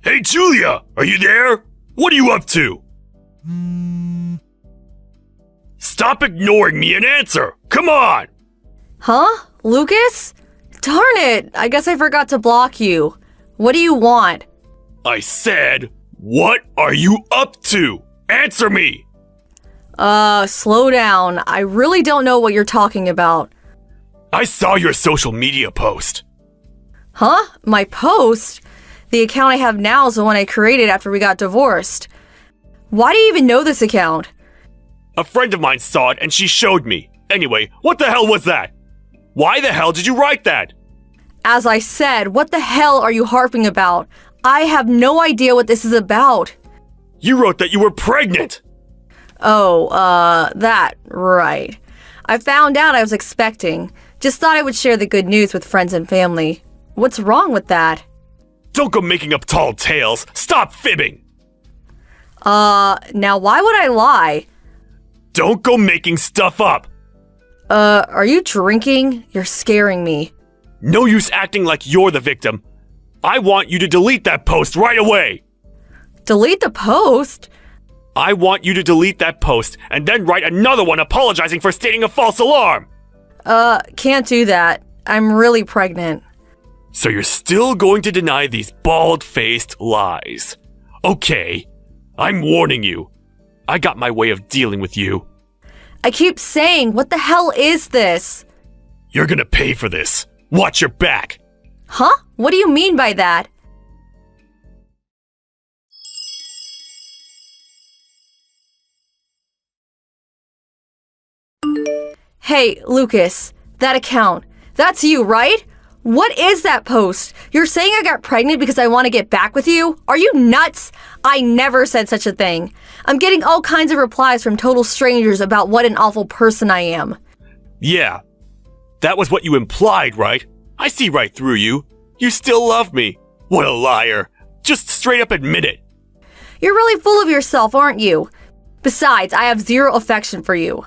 Hey, Julia! Are you there? What are you up to? Stop ignoring me and answer! Come on! Huh? Lucas? Darn it! I guess I forgot to block you. What do you want? I said, what are you up to? Answer me! Slow down. I really don't know what you're talking about. I saw your social media post. Huh? My post? The account I have now is the one I created after we got divorced. Why do you even know this account? A friend of mine saw it and she showed me. Anyway, what the hell was that? Why the hell did you write that? As I said, what the hell are you harping about? I have no idea what this is about. You wrote that you were pregnant! Oh, that, right. I found out I was expecting. Just thought I would share the good news with friends and family. What's wrong with that? Don't go making up tall tales. Stop fibbing! Now why would I lie? Don't go making stuff up! Are you drinking? You're scaring me. No use acting like you're the victim. I want you to delete that post right away! Delete the post? I want you to delete that post and then write another one apologizing for stating a false alarm! Can't do that. I'm really pregnant. So you're still going to deny these bald-faced lies. Okay, I'm warning you. I got my way of dealing with you. I keep saying, what the hell is this? You're gonna pay for this. Watch your back. Huh? What do you mean by that? Hey, Lucas, that account. That's you, right? What is that post? You're saying I got pregnant because I want to get back with you? Are you nuts? I never said such a thing. I'm getting all kinds of replies from total strangers about what an awful person I am. Yeah, that was what you implied, right? I see right through you. You still love me. What a liar. Just straight up admit it. You're really full of yourself, aren't you? Besides, I have zero affection for you.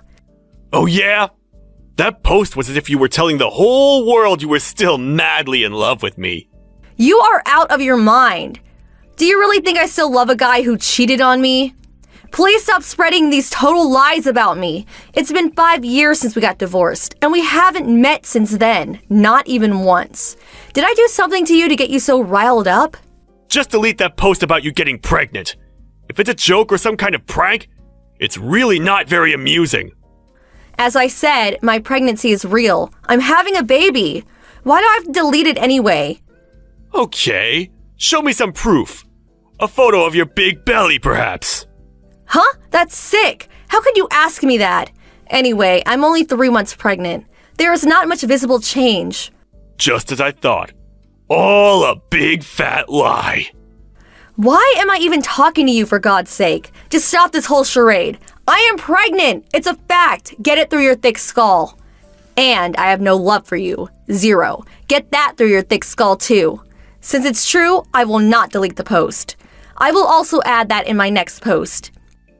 Oh yeah? That post was as if you were telling the whole world you were still madly in love with me. You are out of your mind. Do you really think I still love a guy who cheated on me? Please stop spreading these total lies about me. It's been 5 years since we got divorced, and we haven't met since then, not even once. Did I do something to you to get you so riled up? Just delete that post about you getting pregnant. If it's a joke or some kind of prank, it's really not very amusing. As I said, my pregnancy is real. I'm having a baby. Why do I have to delete it anyway? Okay, show me some proof. A photo of your big belly, perhaps. Huh? That's sick. How could you ask me that? Anyway, I'm only 3 months pregnant. There is not much visible change. Just as I thought. All a big fat lie. Why am I even talking to you, for God's sake? Just stop this whole charade. I am pregnant. It's a fact. Get it through your thick skull. And I have no love for you. Zero. Get that through your thick skull too. Since it's true, I will not delete the post. I will also add that in my next post.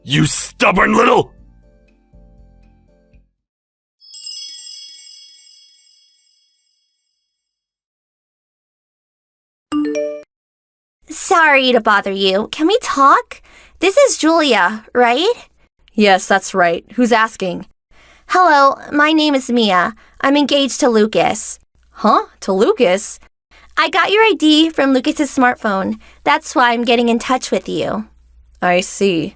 You stubborn little... Sorry to bother you. Can we talk? This is Julia, right? Yes, that's right. Who's asking? Hello, my name is Mia. I'm engaged to Lucas. Huh? To Lucas? I got your ID from Lucas's smartphone. That's why I'm getting in touch with you. I see.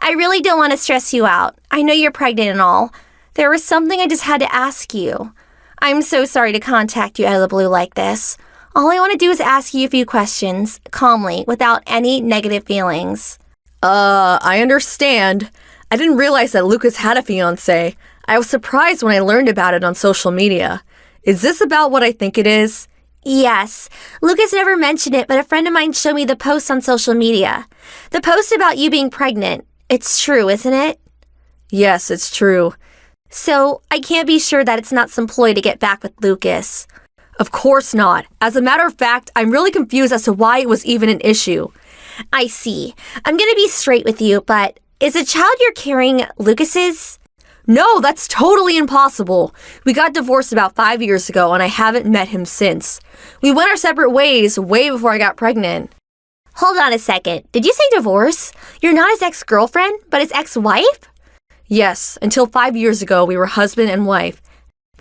I really don't want to stress you out. I know you're pregnant and all. There was something I just had to ask you. I'm so sorry to contact you out of the blue like this. All I want to do is ask you a few questions, calmly, without any negative feelings. I understand. I didn't realize that Lucas had a fiance. I was surprised when I learned about it on social media. Is this about what I think it is? Yes. Lucas never mentioned it, but a friend of mine showed me the post on social media. The post about you being pregnant. It's true, isn't it? Yes, it's true. So, I can't be sure that it's not some ploy to get back with Lucas. Of course not. As a matter of fact, I'm really confused as to why it was even an issue. I see. I'm gonna be straight with you, but is the child you're carrying Lucas's? No, that's totally impossible. We got divorced about 5 years ago and I haven't met him since. We went our separate ways way before I got pregnant. Hold on a second. Did you say divorce? You're not his ex-girlfriend, but his ex-wife? Yes, until 5 years ago, we were husband and wife.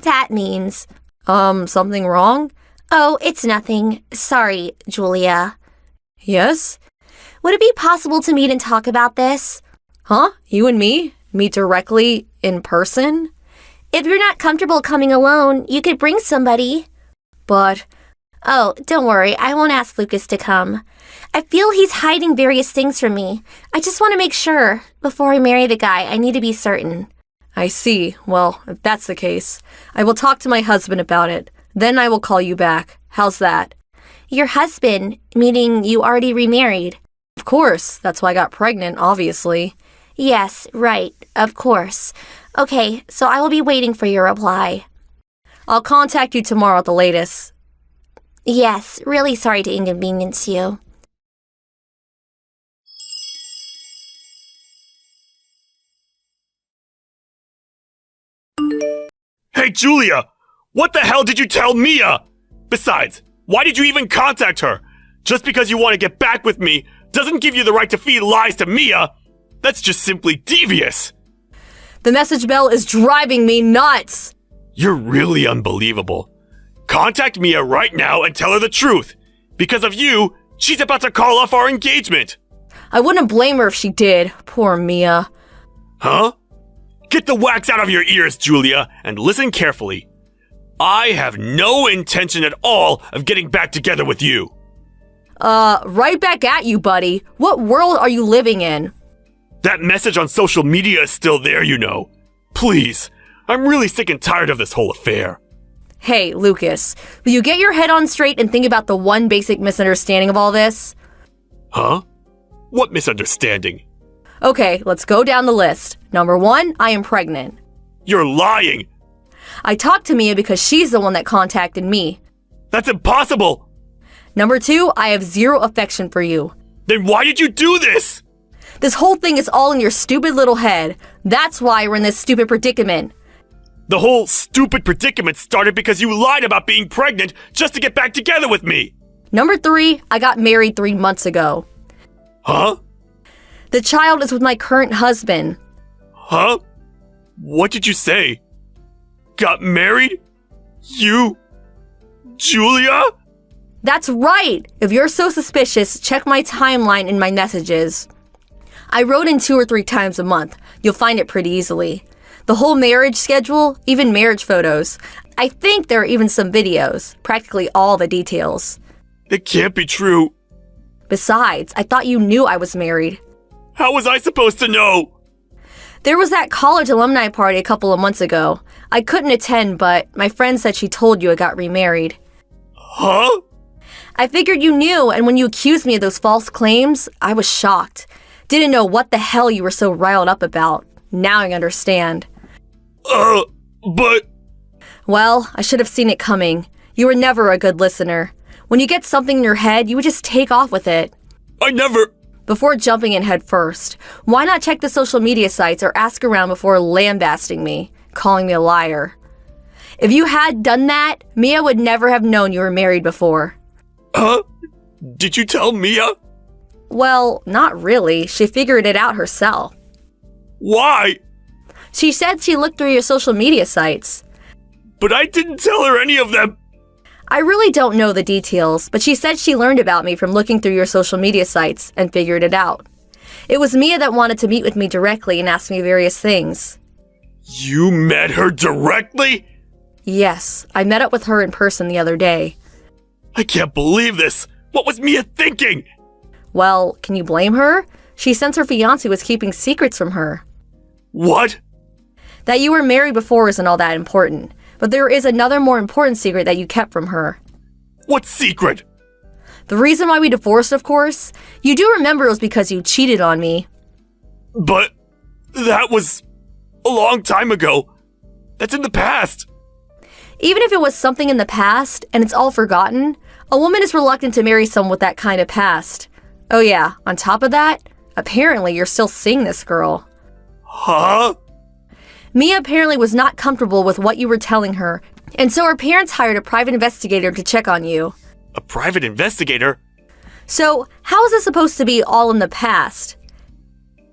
That means... Something wrong? Oh, it's nothing. Sorry, Julia. Yes? Would it be possible to meet and talk about this? Huh? You and me? Meet directly in person? If you're not comfortable coming alone, you could bring somebody. But... Oh, don't worry. I won't ask Lucas to come. I feel he's hiding various things from me. I just want to make sure. Before I marry the guy, I need to be certain. I see. Well, if that's the case, I will talk to my husband about it. Then I will call you back. How's that? Your husband, meaning you already remarried? Of course. That's why I got pregnant, obviously. Yes, right. Of course. Okay, so I will be waiting for your reply. I'll contact you tomorrow at the latest. Yes, really sorry to inconvenience you. Hey, Julia! What the hell did you tell Mia? Besides, why did you even contact her? Just because you want to get back with me doesn't give you the right to feed lies to Mia. That's just simply devious. The message bell is driving me nuts. You're really unbelievable. Contact Mia right now and tell her the truth. Because of you, she's about to call off our engagement. I wouldn't blame her if she did. Poor Mia. Huh? Get the wax out of your ears, Julia, and listen carefully. I have no intention at all of getting back together with you. Right back at you, buddy. What world are you living in? That message on social media is still there, you know. Please, I'm really sick and tired of this whole affair. Hey, Lucas, will you get your head on straight and think about the one basic misunderstanding of all this? Huh? What misunderstanding? Okay, let's go down the list. Number 1, I am pregnant. You're lying! I talked to Mia because she's the one that contacted me. That's impossible! Number 2, I have zero affection for you. Then why did you do this? This whole thing is all in your stupid little head. That's why we're in this stupid predicament. The whole stupid predicament started because you lied about being pregnant just to get back together with me. Number 3, I got married 3 months ago. Huh? The child is with my current husband. Huh? What did you say? Got married? You? Julia? That's right! If you're so suspicious, check my timeline in my messages. I wrote in 2 or 3 times a month. You'll find it pretty easily. The whole marriage schedule, even marriage photos. I think there are even some videos, practically all the details. It can't be true. Besides, I thought you knew I was married. How was I supposed to know? There was that college alumni party a couple of months ago. I couldn't attend, but my friend said she told you I got remarried. Huh? I figured you knew, and when you accused me of those false claims, I was shocked. Didn't know what the hell you were so riled up about. Now I understand. But... Well, I should have seen it coming. You were never a good listener. When you get something in your head, you would just take off with it. I never... Before jumping in head first, why not check the social media sites or ask around before lambasting me, calling me a liar? If you had done that, Mia would never have known you were married before. Huh? Did you tell Mia? Well, not really. She figured it out herself. Why? She said she looked through your social media sites. But I didn't tell her any of them. I really don't know the details, but she said she learned about me from looking through your social media sites and figured it out. It was Mia that wanted to meet with me directly and ask me various things. You met her directly? Yes, I met up with her in person the other day. I can't believe this. What was Mia thinking? Well, can you blame her? She since her fiance was keeping secrets from her. What? That you were married before isn't all that important. But there is another more important secret that you kept from her. What secret? The reason why we divorced, of course. You do remember it was because you cheated on me. But that was a long time ago. That's in the past. Even if it was something in the past and it's all forgotten, a woman is reluctant to marry someone with that kind of past. Oh yeah, on top of that, apparently you're still seeing this girl. Huh? Mia apparently was not comfortable with what you were telling her, and so her parents hired a private investigator to check on you. A private investigator? So, how is this supposed to be all in the past?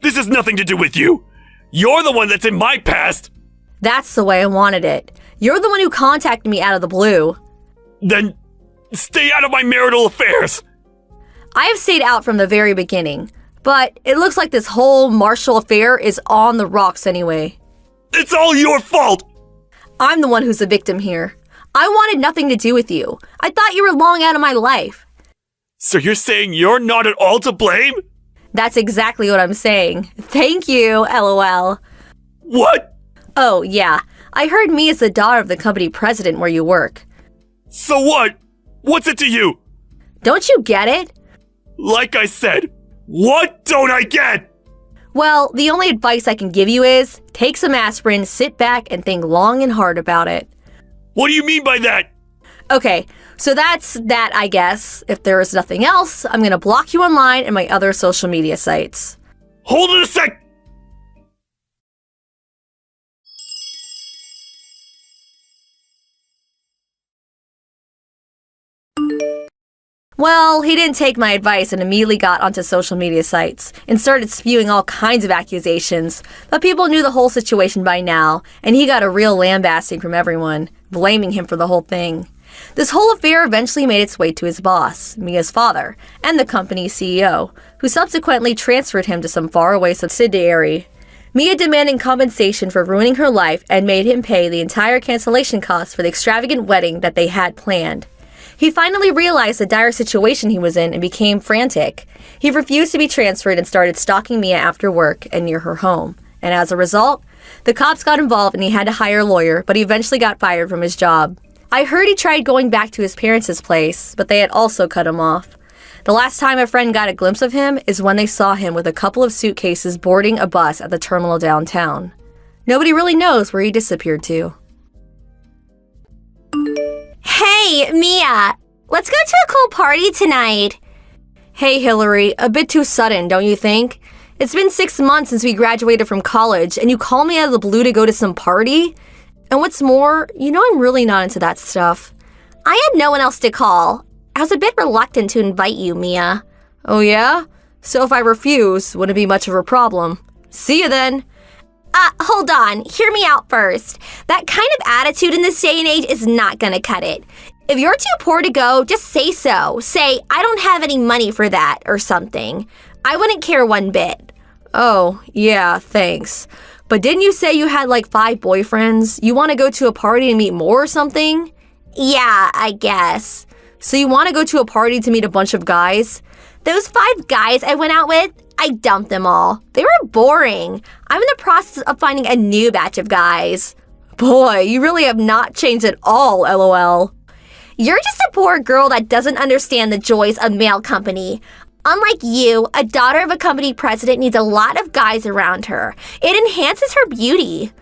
This has nothing to do with you. You're the one that's in my past. That's the way I wanted it. You're the one who contacted me out of the blue. Then stay out of my marital affairs. I have stayed out from the very beginning, but it looks like this whole Marshall affair is on the rocks anyway. It's all your fault. I'm the one who's the victim here. I wanted nothing to do with you. I thought you were long out of my life. So you're saying you're not at all to blame? That's exactly what I'm saying. Thank you, LOL. What? Oh, yeah. I heard me is the daughter of the company president where you work. So what? What's it to you? Don't you get it? Like I said, what don't I get? Well, the only advice I can give you is take some aspirin, sit back, and think long and hard about it. What do you mean by that? Okay, so that's that, I guess. If there is nothing else, I'm gonna block you online and my other social media sites. Hold it a sec! Well, he didn't take my advice and immediately got onto social media sites and started spewing all kinds of accusations, but people knew the whole situation by now, and he got a real lambasting from everyone, blaming him for the whole thing. This whole affair eventually made its way to his boss, Mia's father, and the company's CEO, who subsequently transferred him to some faraway subsidiary. Mia demanded compensation for ruining her life and made him pay the entire cancellation costs for the extravagant wedding that they had planned. He finally realized the dire situation he was in and became frantic. He refused to be transferred and started stalking Mia after work and near her home. And as a result, the cops got involved and he had to hire a lawyer, but he eventually got fired from his job. I heard he tried going back to his parents' place, but they had also cut him off. The last time a friend got a glimpse of him is when they saw him with a couple of suitcases boarding a bus at the terminal downtown. Nobody really knows where he disappeared to. Hey, Mia, let's go to a cool party tonight. Hey, Hillary, a bit too sudden, don't you think? It's been 6 months since we graduated from college, and you call me out of the blue to go to some party? And what's more, you know I'm really not into that stuff. I had no one else to call. I was a bit reluctant to invite you, Mia. Oh yeah? So if I refuse, wouldn't be much of a problem. See you then. Hold on. Hear me out first. That kind of attitude in this day and age is not gonna cut it. If you're too poor to go, just say so. Say, I don't have any money for that, or something. I wouldn't care one bit. Oh, yeah, thanks. But didn't you say you had like 5 boyfriends? You want to go to a party and meet more or something? Yeah, I guess. So you want to go to a party to meet a bunch of guys? Those 5 guys I went out with, I dumped them all. They were boring. I'm in the process of finding a new batch of guys. Boy, you really have not changed at all, LOL. You're just a poor girl that doesn't understand the joys of male company. Unlike you, a daughter of a company president needs a lot of guys around her. It enhances her beauty.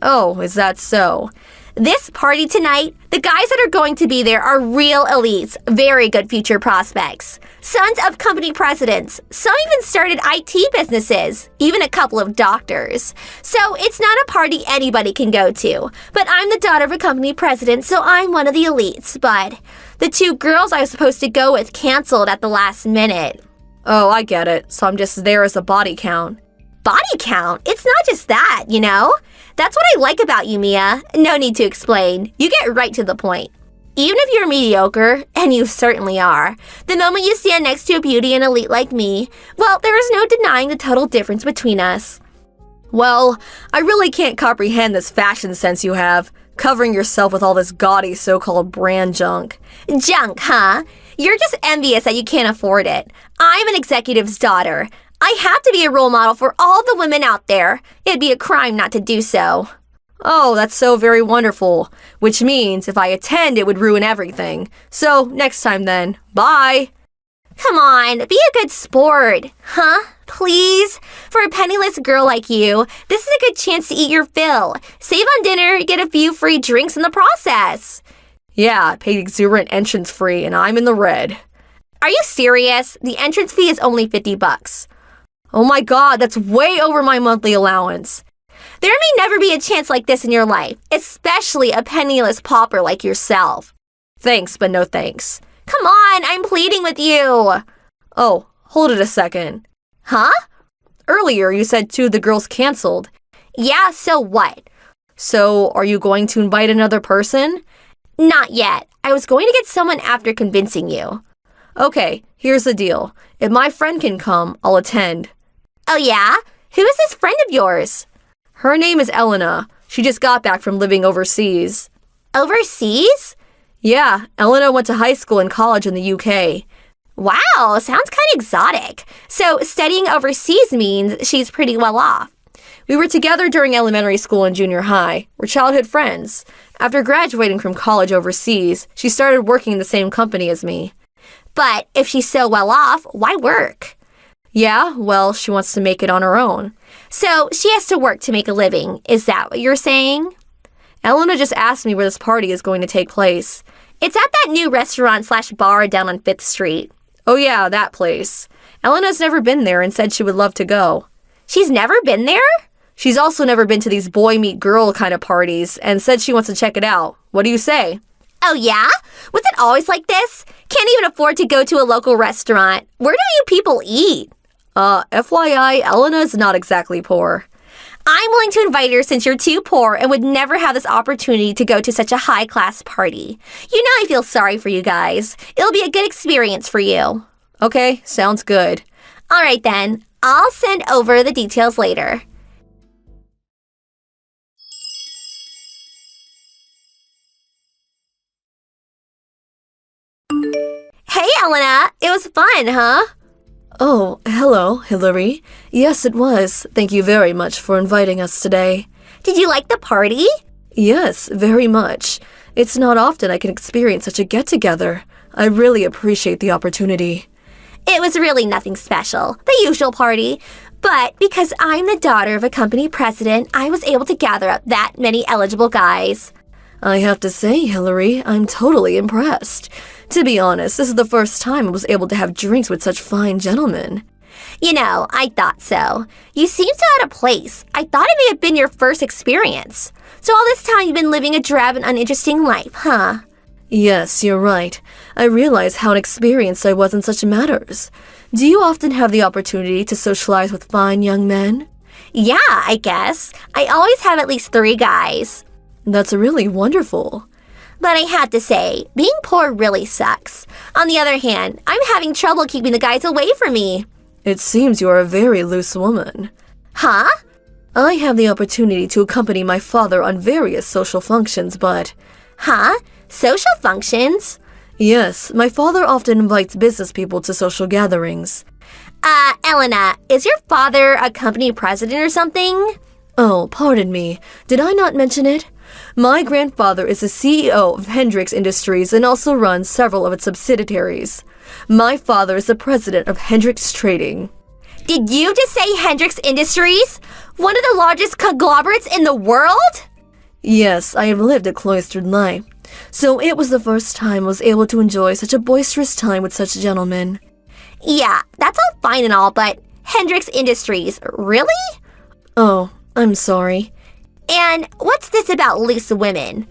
Oh, is that so? This party tonight, the guys that are going to be there are real elites, very good future prospects. Sons of company presidents. Some even started IT businesses, even a couple of doctors. So it's not a party anybody can go to. But I'm the daughter of a company president, so I'm one of the elites. But the 2 girls I was supposed to go with canceled at the last minute. Oh, I get it. So I'm just there as a body count. Body count? It's not just that, you know? That's what I like about you, Mia. No need to explain. You get right to the point. Even if you're mediocre, and you certainly are, the moment you stand next to a beauty and elite like me, well, there is no denying the total difference between us. Well, I really can't comprehend this fashion sense you have, covering yourself with all this gaudy so-called brand junk. Junk, huh? You're just envious that you can't afford it. I'm an executive's daughter. I have to be a role model for all the women out there. It'd be a crime not to do so. Oh, that's so very wonderful. Which means if I attend, it would ruin everything. So, next time then. Bye! Come on, be a good sport. Huh? Please? For a penniless girl like you, this is a good chance to eat your fill. Save on dinner, get a few free drinks in the process. Yeah, I paid exuberant entrance fee and I'm in the red. Are you serious? The entrance fee is only $50. Oh my god, that's way over my monthly allowance. There may never be a chance like this in your life, especially a penniless pauper like yourself. Thanks, but no thanks. Come on, I'm pleading with you. Oh, hold it a second. Huh? Earlier, you said 2 of the girls canceled. Yeah, so what? So, are you going to invite another person? Not yet. I was going to get someone after convincing you. Okay, here's the deal. If my friend can come, I'll attend. Oh yeah? Who is this friend of yours? Her name is Elena. She just got back from living overseas. Overseas? Yeah, Elena went to high school and college in the UK. Wow, sounds kind of exotic. So studying overseas means she's pretty well off. We were together during elementary school and junior high. We're childhood friends. After graduating from college overseas, she started working in the same company as me. But if she's so well off, why work? Yeah, well, she wants to make it on her own. So she has to work to make a living. Is that what you're saying? Elena just asked me where this party is going to take place. It's at that new restaurant/bar down on 5th Street. Oh yeah, that place. Elena's never been there and said she would love to go. She's never been there? She's also never been to these boy-meet-girl kind of parties and said she wants to check it out. What do you say? Oh yeah? Was it always like this? Can't even afford to go to a local restaurant. Where do you people eat? FYI, Elena's not exactly poor. I'm willing to invite her since you're too poor and would never have this opportunity to go to such a high-class party. You know I feel sorry for you guys. It'll be a good experience for you. Okay, sounds good. All right then. I'll send over the details later. Hey, Elena. It was fun, huh? Oh, hello, Hillary. Yes, it was. Thank you very much for inviting us today. Did you like the party? Yes, very much. It's not often I can experience such a get-together. I really appreciate the opportunity. It was really nothing special, the usual party. But because I'm the daughter of a company president, I was able to gather up that many eligible guys. I have to say, Hillary, I'm totally impressed. To be honest, this is the first time I was able to have drinks with such fine gentlemen. You know, I thought so. You seem so out of place. I thought it may have been your first experience. So all this time you've been living a drab and uninteresting life, huh? Yes, you're right. I realize how inexperienced I was in such matters. Do you often have the opportunity to socialize with fine young men? Yeah, I guess. I always have at least 3 guys. That's really wonderful. But I had to say, being poor really sucks. On the other hand, I'm having trouble keeping the guys away from me. It seems you are a very loose woman. Huh? I have the opportunity to accompany my father on various social functions, but... Huh? Social functions? Yes, my father often invites business people to social gatherings. Elena, is your father a company president or something? Oh, pardon me. Did I not mention it? My grandfather is the CEO of Hendrix Industries and also runs several of its subsidiaries. My father is the president of Hendrix Trading. Did you just say Hendrix Industries? One of the largest conglomerates in the world? Yes, I have lived a cloistered life. So it was the first time I was able to enjoy such a boisterous time with such gentlemen. Yeah, that's all fine and all, but Hendrix Industries, really? Oh, I'm sorry. And what's this about loose women?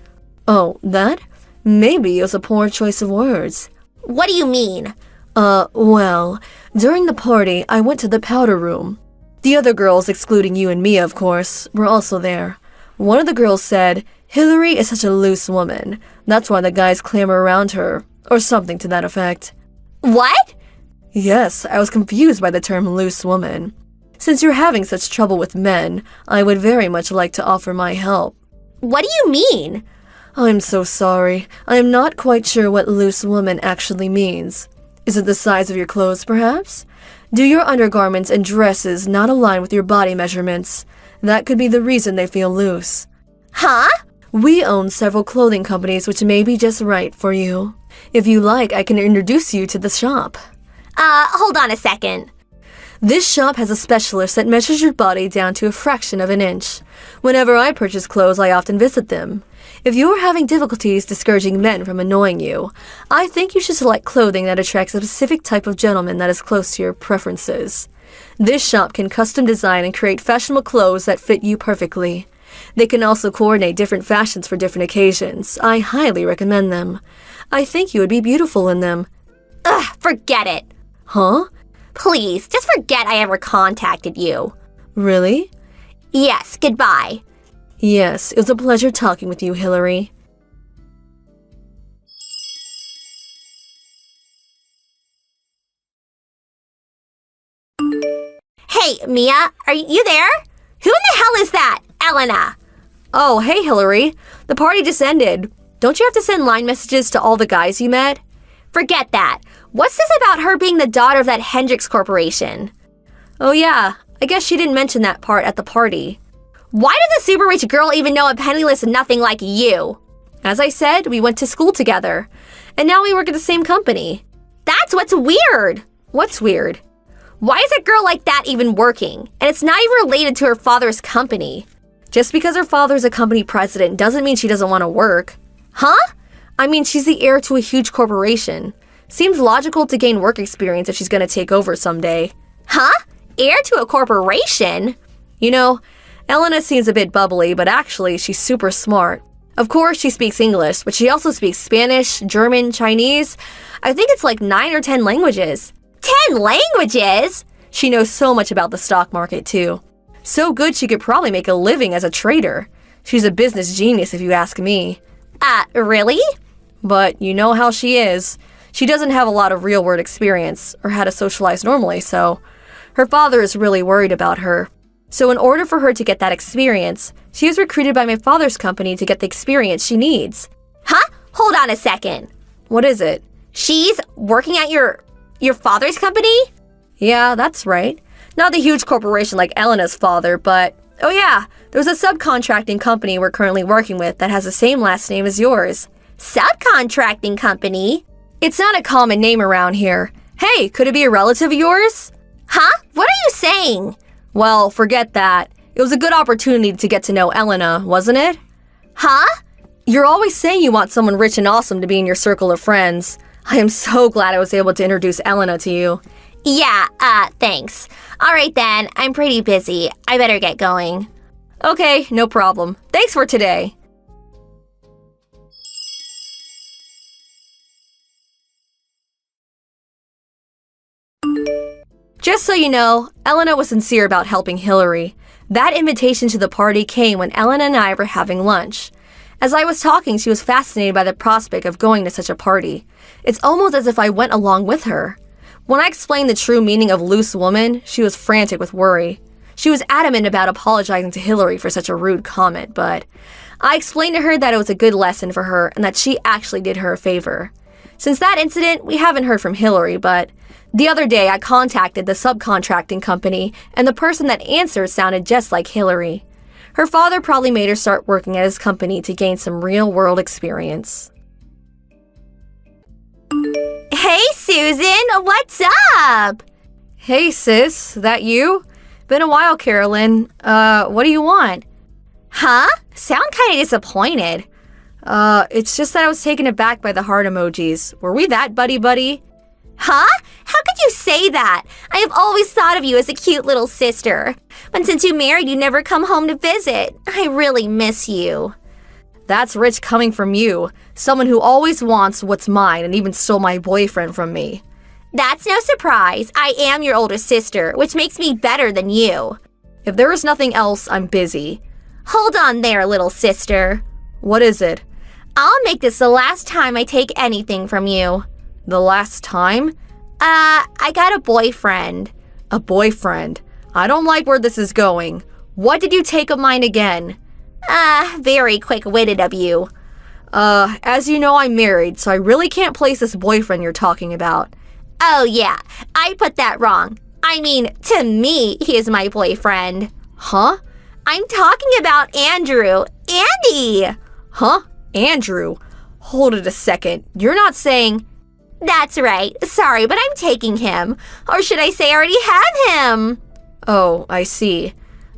Oh, that? Maybe it was a poor choice of words. What do you mean? Well, during the party, I went to the powder room. The other girls, excluding you and Mia, of course, were also there. One of the girls said, "Hillary is such a loose woman. That's why the guys clamor around her," or something to that effect. What? Yes, I was confused by the term loose woman. Since you're having such trouble with men, I would very much like to offer my help. What do you mean? I'm so sorry. I am not quite sure what loose woman actually means. Is it the size of your clothes, perhaps? Do your undergarments and dresses not align with your body measurements? That could be the reason they feel loose. Huh? We own several clothing companies which may be just right for you. If you like, I can introduce you to the shop. Hold on a second. This shop has a specialist that measures your body down to a fraction of an inch. Whenever I purchase clothes, I often visit them. If you're having difficulties discouraging men from annoying you, I think you should select clothing that attracts a specific type of gentleman that is close to your preferences. This shop can custom design and create fashionable clothes that fit you perfectly. They can also coordinate different fashions for different occasions. I highly recommend them. I think you would be beautiful in them. Ugh, forget it. Huh? Please, just forget I ever contacted you. Really? Yes, goodbye. Yes, it was a pleasure talking with you, Hillary. Hey, Mia, are you there? Who in the hell is that? Elena. Oh, hey, Hillary. The party just ended. Don't you have to send line messages to all the guys you met? Forget that. What's this about her being the daughter of that Hendrix Corporation? Oh, yeah. I guess she didn't mention that part at the party. Why does a super rich girl even know a penniless nothing like you? As I said, we went to school together. And now we work at the same company. That's what's weird. What's weird? Why is a girl like that even working? And it's not even related to her father's company. Just because her father's a company president doesn't mean she doesn't want to work. Huh? I mean, she's the heir to a huge corporation. Seems logical to gain work experience if she's going to take over someday. Huh? Heir to a corporation? You know, Elena seems a bit bubbly, but actually she's super smart. Of course, she speaks English, but she also speaks Spanish, German, Chinese. I think it's like 9 or 10 languages. 10 languages? She knows so much about the stock market, too. So good she could probably make a living as a trader. She's a business genius if you ask me. Really? But you know how she is. She doesn't have a lot of real-world experience or how to socialize normally, so her father is really worried about her. So in order for her to get that experience, she was recruited by my father's company to get the experience she needs. Huh? Hold on a second. What is it? She's working at your father's company? Yeah, that's right. Not the huge corporation like Elena's father, but oh yeah, there's a subcontracting company we're currently working with that has the same last name as yours. Subcontracting company? It's not a common name around here. Hey, could it be a relative of yours? Huh? What are you saying? Well, forget that. It was a good opportunity to get to know Elena, wasn't it? Huh? You're always saying you want someone rich and awesome to be in your circle of friends. I am so glad I was able to introduce Elena to you. Yeah, thanks. All right then, I'm pretty busy. I better get going. Okay, no problem. Thanks for today. Just so you know, Elena was sincere about helping Hillary. That invitation to the party came when Elena and I were having lunch. As I was talking, she was fascinated by the prospect of going to such a party. It's almost as if I went along with her. When I explained the true meaning of loose woman, she was frantic with worry. She was adamant about apologizing to Hillary for such a rude comment, but I explained to her that it was a good lesson for her and that she actually did her a favor. Since that incident, we haven't heard from Hillary, but the other day I contacted the subcontracting company, and the person that answered sounded just like Hillary. Her father probably made her start working at his company to gain some real-world experience. Hey, Susan, what's up? Hey, sis, that you? Been a while, Carolyn. What do you want? Huh? Sound kinda disappointed. It's just that I was taken aback by the heart emojis. Were we that buddy-buddy? Huh? How could you say that? I have always thought of you as a cute little sister. But since you married, you never come home to visit. I really miss you. That's rich coming from you. Someone who always wants what's mine and even stole my boyfriend from me. That's no surprise. I am your older sister, which makes me better than you. If there is nothing else, I'm busy. Hold on there, little sister. What is it? I'll make this the last time I take anything from you. The last time? I got a boyfriend. A boyfriend? I don't like where this is going. What did you take of mine again? Very quick-witted of you. As you know, I'm married, so I really can't place this boyfriend you're talking about. Oh yeah, I put that wrong. I mean, to me, he is my boyfriend. Huh? I'm talking about Andrew. Andy! Huh? Andrew? Hold it a second. You're not saying... That's right. Sorry, but I'm taking him. Or should I say I already have him? Oh, I see.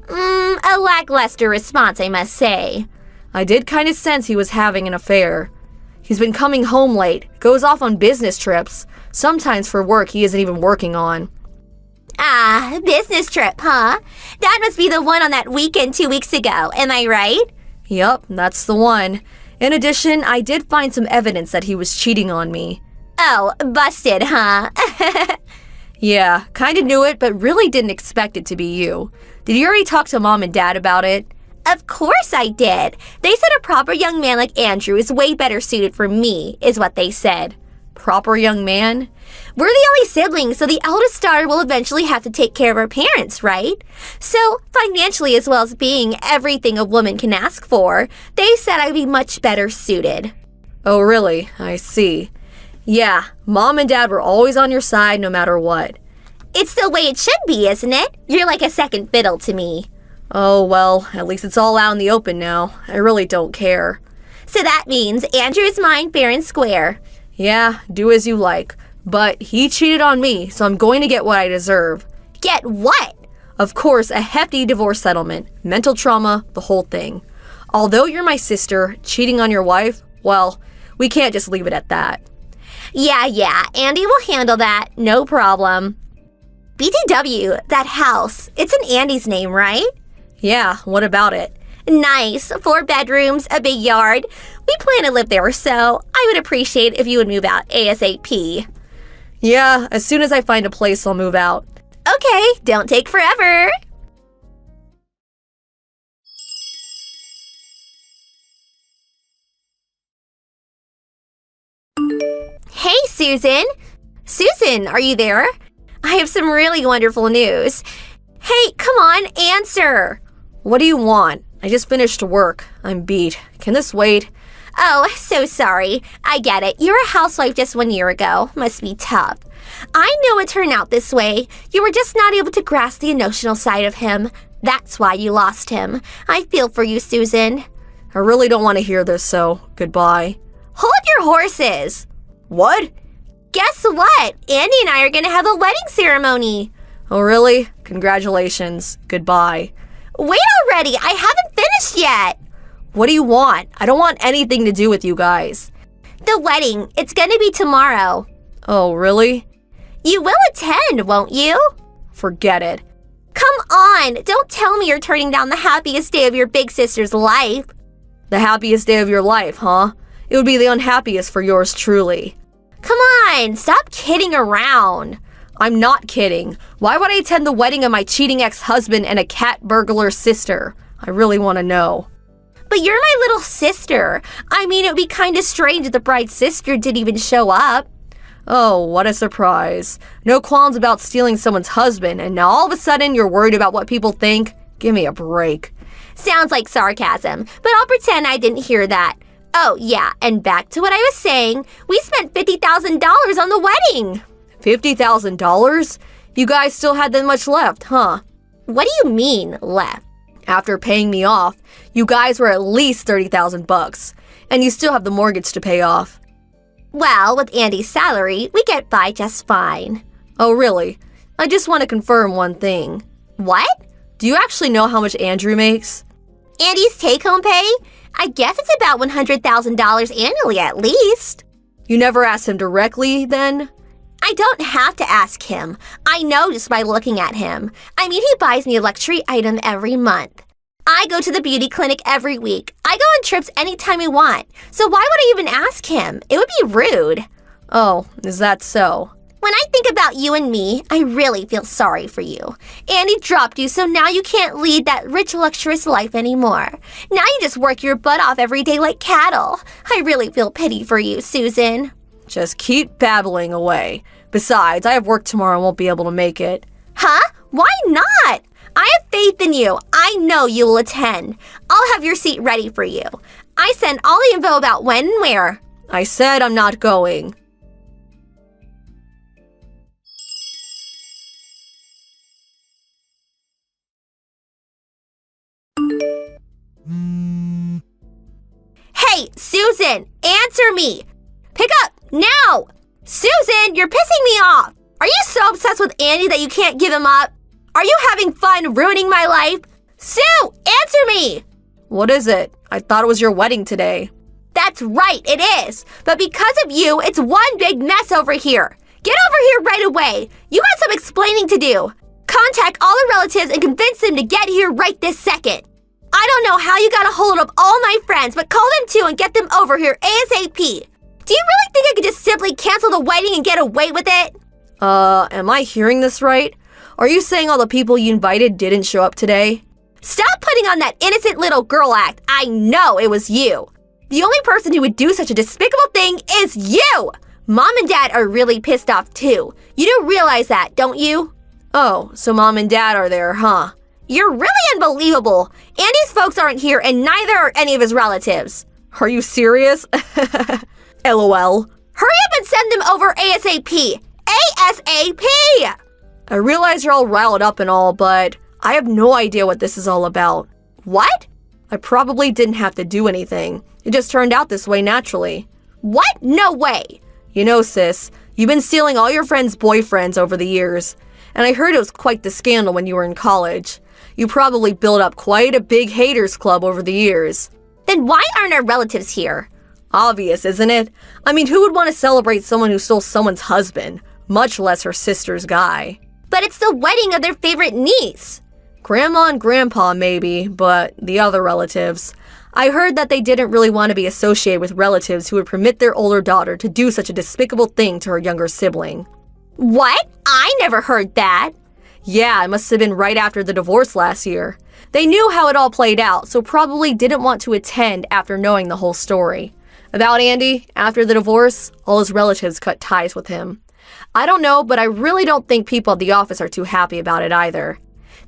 A lackluster response, I must say. I did kind of sense he was having an affair. He's been coming home late, goes off on business trips, sometimes for work he isn't even working on. Business trip, huh? That must be the one on that weekend 2 weeks ago, am I right? Yup, that's the one. In addition, I did find some evidence that he was cheating on me. Oh, busted, huh? Yeah, kinda knew it, but really didn't expect it to be you. Did you already talk to Mom and Dad about it? Of course I did. They said a proper young man like Andrew is way better suited for me, is what they said. Proper young man? We're the only siblings, so the eldest daughter will eventually have to take care of her parents, right? So, financially as well as being everything a woman can ask for, they said I'd be much better suited. Oh, really? I see. Yeah, Mom and Dad were always on your side no matter what. It's the way it should be, isn't it? You're like a second fiddle to me. Oh, well, at least it's all out in the open now. I really don't care. So that means Andrew is mine fair and square. Yeah, do as you like. But he cheated on me, so I'm going to get what I deserve. Get what? Of course, a hefty divorce settlement, mental trauma, the whole thing. Although you're my sister, cheating on your wife, well, we can't just leave it at that. Yeah, Andy will handle that, no problem. BTW, that house, it's in Andy's name, right? Yeah, what about it? Nice, 4 bedrooms, a big yard. We plan to live there, so I would appreciate if you would move out ASAP. Yeah, as soon as I find a place, I'll move out. Okay, don't take forever. Hey, Susan. Susan, are you there? I have some really wonderful news. Hey, come on, answer. What do you want? I just finished work. I'm beat. Can this wait? Oh, so sorry. I get it. You're a housewife just 1 year ago. Must be tough. I know it turned out this way. You were just not able to grasp the emotional side of him. That's why you lost him. I feel for you, Susan. I really don't want to hear this, so goodbye. Hold your horses. What? Guess what? Andy and I are going to have a wedding ceremony. Oh, really? Congratulations. Goodbye. Wait already. I haven't finished yet. What do you want? I don't want anything to do with you guys. The wedding. It's going to be tomorrow. Oh, really? You will attend, won't you? Forget it. Come on. Don't tell me you're turning down the happiest day of your big sister's life. The happiest day of your life, huh? It would be the unhappiest for yours truly. Come on. Stop kidding around. I'm not kidding. Why would I attend the wedding of my cheating ex-husband and a cat burglar sister? I really want to know. But you're my little sister. I mean, it would be kind of strange if the bride's sister didn't even show up. Oh, what a surprise. No qualms about stealing someone's husband, and now all of a sudden you're worried about what people think? Give me a break. Sounds like sarcasm, but I'll pretend I didn't hear that. Oh, yeah, and back to what I was saying. We spent $50,000 on the wedding. $50,000? You guys still had that much left, huh? What do you mean, left? After paying me off, you guys were at least $30,000, and you still have the mortgage to pay off. Well, with Andy's salary, we get by just fine. Oh, really? I just want to confirm one thing. What? Do you actually know how much Andrew makes? Andy's take-home pay? I guess it's about $100,000 annually at least. You never asked him directly, then? I don't have to ask him. I know just by looking at him. I mean, he buys me a luxury item every month. I go to the beauty clinic every week. I go on trips anytime I want. So why would I even ask him? It would be rude. Oh, is that so? When I think about you and me, I really feel sorry for you. Andy dropped you, so now you can't lead that rich, luxurious life anymore. Now you just work your butt off every day like cattle. I really feel pity for you, Susan. Just keep babbling away. Besides, I have work tomorrow and won't be able to make it. Huh? Why not? I have faith in you. I know you will attend. I'll have your seat ready for you. I sent all the info about when and where. I said I'm not going. Hey, Susan, answer me. Pick up now. Susan, you're pissing me off. Are you so obsessed with Andy that you can't give him up? Are you having fun ruining my life? Sue, answer me. What is it? I thought it was your wedding today. That's right, it is. But because of you, it's one big mess over here. Get over here right away. You got some explaining to do. Contact all the relatives and convince them to get here right this second. I don't know how you got a hold of all my friends, but call them too and get them over here ASAP. Do you really think I could just simply cancel the wedding and get away with it? Am I hearing this right? Are you saying all the people you invited didn't show up today? Stop putting on that innocent little girl act. I know it was you. The only person who would do such a despicable thing is you. Mom and Dad are really pissed off too. You do realize that, don't you? Oh, so Mom and Dad are there, huh? You're really unbelievable. Andy's folks aren't here and neither are any of his relatives. Are you serious? LOL. Hurry up and send them over ASAP. ASAP! I realize you're all riled up and all, but I have no idea what this is all about. What? I probably didn't have to do anything. It just turned out this way naturally. What? No way. You know, sis, you've been stealing all your friends' boyfriends over the years. And I heard it was quite the scandal when you were in college. You probably built up quite a big haters club over the years. Then why aren't our relatives here? Obvious, isn't it? I mean, who would want to celebrate someone who stole someone's husband, much less her sister's guy? But it's the wedding of their favorite niece. Grandma and Grandpa, maybe, but the other relatives. I heard that they didn't really want to be associated with relatives who would permit their older daughter to do such a despicable thing to her younger sibling. What? I never heard that. Yeah, it must have been right after the divorce last year. They knew how it all played out, so probably didn't want to attend after knowing the whole story. About Andy, after the divorce, all his relatives cut ties with him. I don't know, but I really don't think people at the office are too happy about it either.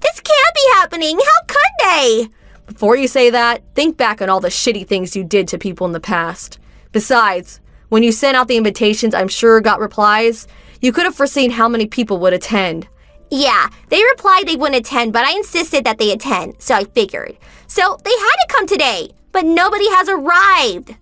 This can't be happening. How could they? Before you say that, think back on all the shitty things you did to people in the past. Besides, when you sent out the invitations I'm sure got replies, you could have foreseen how many people would attend. Yeah, they replied they wouldn't attend, but I insisted that they attend, so I figured. So they had to come today, but nobody has arrived.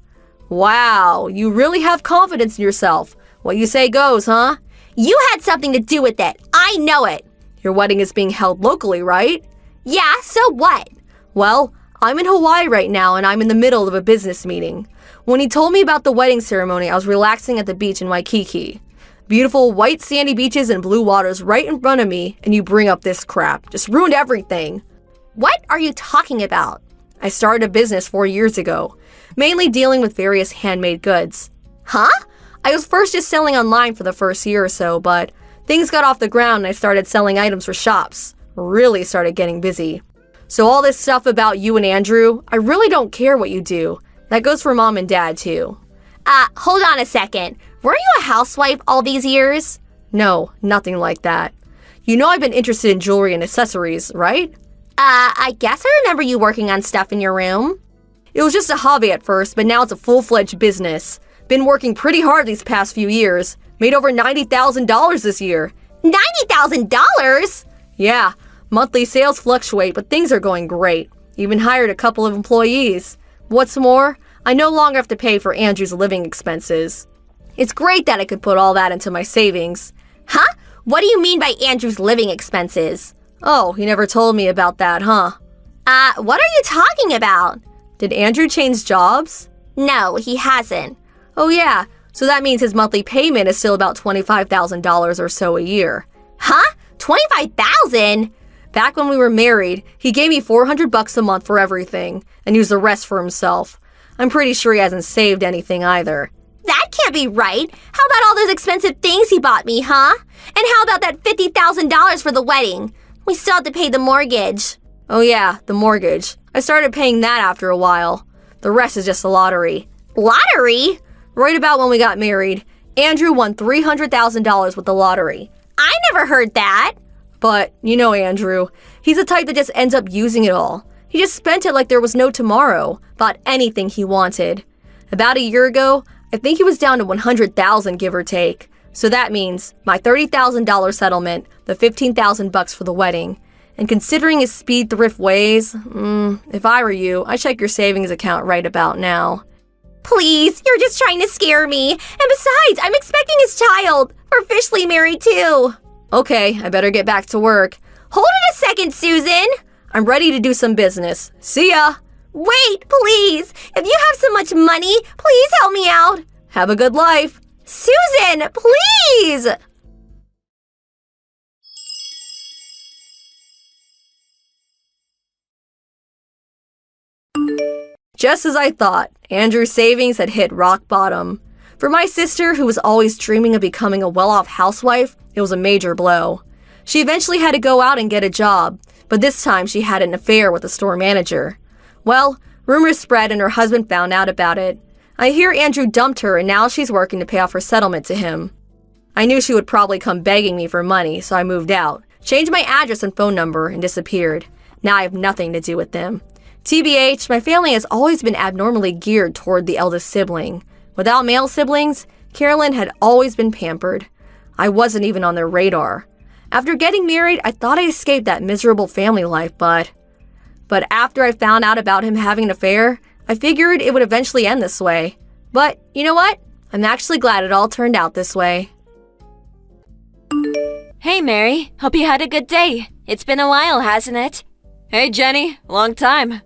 Wow, you really have confidence in yourself. What you say goes, huh? You had something to do with it. I know it. Your wedding is being held locally, right? Yeah, so what? Well, I'm in Hawaii right now and I'm in the middle of a business meeting. When he told me about the wedding ceremony, I was relaxing at the beach in Waikiki. Beautiful white sandy beaches and blue waters right in front of me, and you bring up this crap. Just ruined everything. What are you talking about? I started a business 4 years ago, mainly dealing with various handmade goods. Huh? I was first just selling online for the first year or so, but things got off the ground and I started selling items for shops. Really started getting busy. So all this stuff about you and Andrew, I really don't care what you do. That goes for Mom and Dad too. Hold on a second. Were you a housewife all these years? No, nothing like that. You know I've been interested in jewelry and accessories, right? I guess I remember you working on stuff in your room. It was just a hobby at first, but now it's a full-fledged business. Been working pretty hard these past few years. Made over $90,000 this year. $90,000? Yeah, monthly sales fluctuate, but things are going great. Even hired a couple of employees. What's more, I no longer have to pay for Andrew's living expenses. It's great that I could put all that into my savings. Huh? What do you mean by Andrew's living expenses? Oh, he never told me about that, huh? What are you talking about? Did Andrew change jobs? No, he hasn't. Oh yeah, so that means his monthly payment is still about $25,000 or so a year. Huh? $25,000? Back when we were married, he gave me $400 a month for everything and used the rest for himself. I'm pretty sure he hasn't saved anything either. That can't be right. How about all those expensive things he bought me, huh? And how about that $50,000 for the wedding? We still have to pay the mortgage. Oh yeah, the mortgage. I started paying that after a while. The rest is just the lottery. Lottery? Right about when we got married, Andrew won $300,000 with the lottery. I never heard that. But, you know Andrew, he's the type that just ends up using it all. He just spent it like there was no tomorrow, bought anything he wanted. About a year ago, I think he was down to $100,000 give or take. So that means my $30,000 settlement, the $15,000 for the wedding. And considering his speed thrift ways, if I were you, I'd check your savings account right about now. Please, you're just trying to scare me. And besides, I'm expecting his child. We're officially married too. Okay, I better get back to work. Hold it a second, Susan. I'm ready to do some business. See ya! Wait, please. If you have so much money, please help me out. Have a good life. Susan, please! Just as I thought, Andrew's savings had hit rock bottom. For my sister, who was always dreaming of becoming a well-off housewife, it was a major blow. She eventually had to go out and get a job, but this time she had an affair with the store manager. Well, rumors spread and her husband found out about it. I hear Andrew dumped her and now she's working to pay off her settlement to him. I knew she would probably come begging me for money, so I moved out, changed my address and phone number, and disappeared. Now I have nothing to do with them. TBH, my family has always been abnormally geared toward the eldest sibling. Without male siblings, Carolyn had always been pampered. I wasn't even on their radar. After getting married, I thought I escaped that miserable family life, but after I found out about him having an affair, I figured it would eventually end this way. But you know what? I'm actually glad it all turned out this way. Hey Mary, hope you had a good day. It's been a while, hasn't it? Hey Jenny, long time.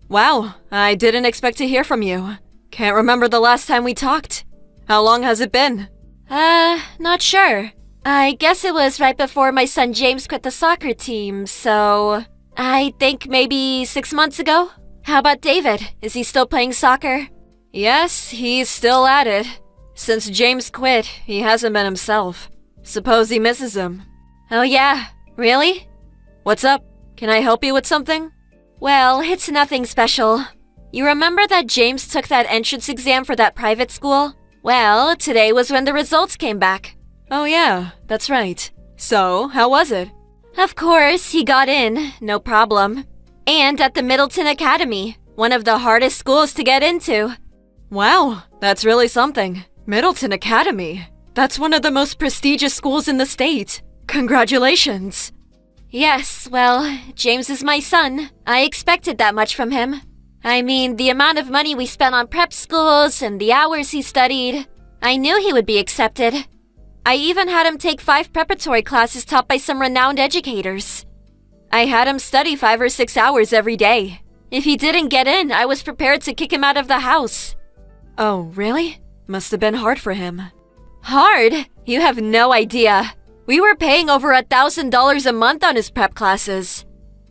Wow, I didn't expect to hear from you. Can't remember the last time we talked. How long has it been? Not sure. I guess it was right before my son James quit the soccer team, so I think maybe 6 months ago. How about David? Is he still playing soccer? Yes, he's still at it. Since James quit, he hasn't been himself. Suppose he misses him. Oh yeah, really? What's up? Can I help you with something? Well, it's nothing special. You remember that James took that entrance exam for that private school? Well, today was when the results came back. Oh yeah, that's right. So, how was it? Of course, he got in, no problem. And at the Middleton Academy, one of the hardest schools to get into. Wow, that's really something. Middleton Academy. That's one of the most prestigious schools in the state. Congratulations. Yes, well, James is my son. I expected that much from him. I mean, the amount of money we spent on prep schools and the hours he studied. I knew he would be accepted. I even had him take 5 preparatory classes taught by some renowned educators. I had him study 5 or 6 hours every day. If he didn't get in, I was prepared to kick him out of the house. Oh, really? Must have been hard for him. Hard? You have no idea. We were paying over $1,000 a month on his prep classes.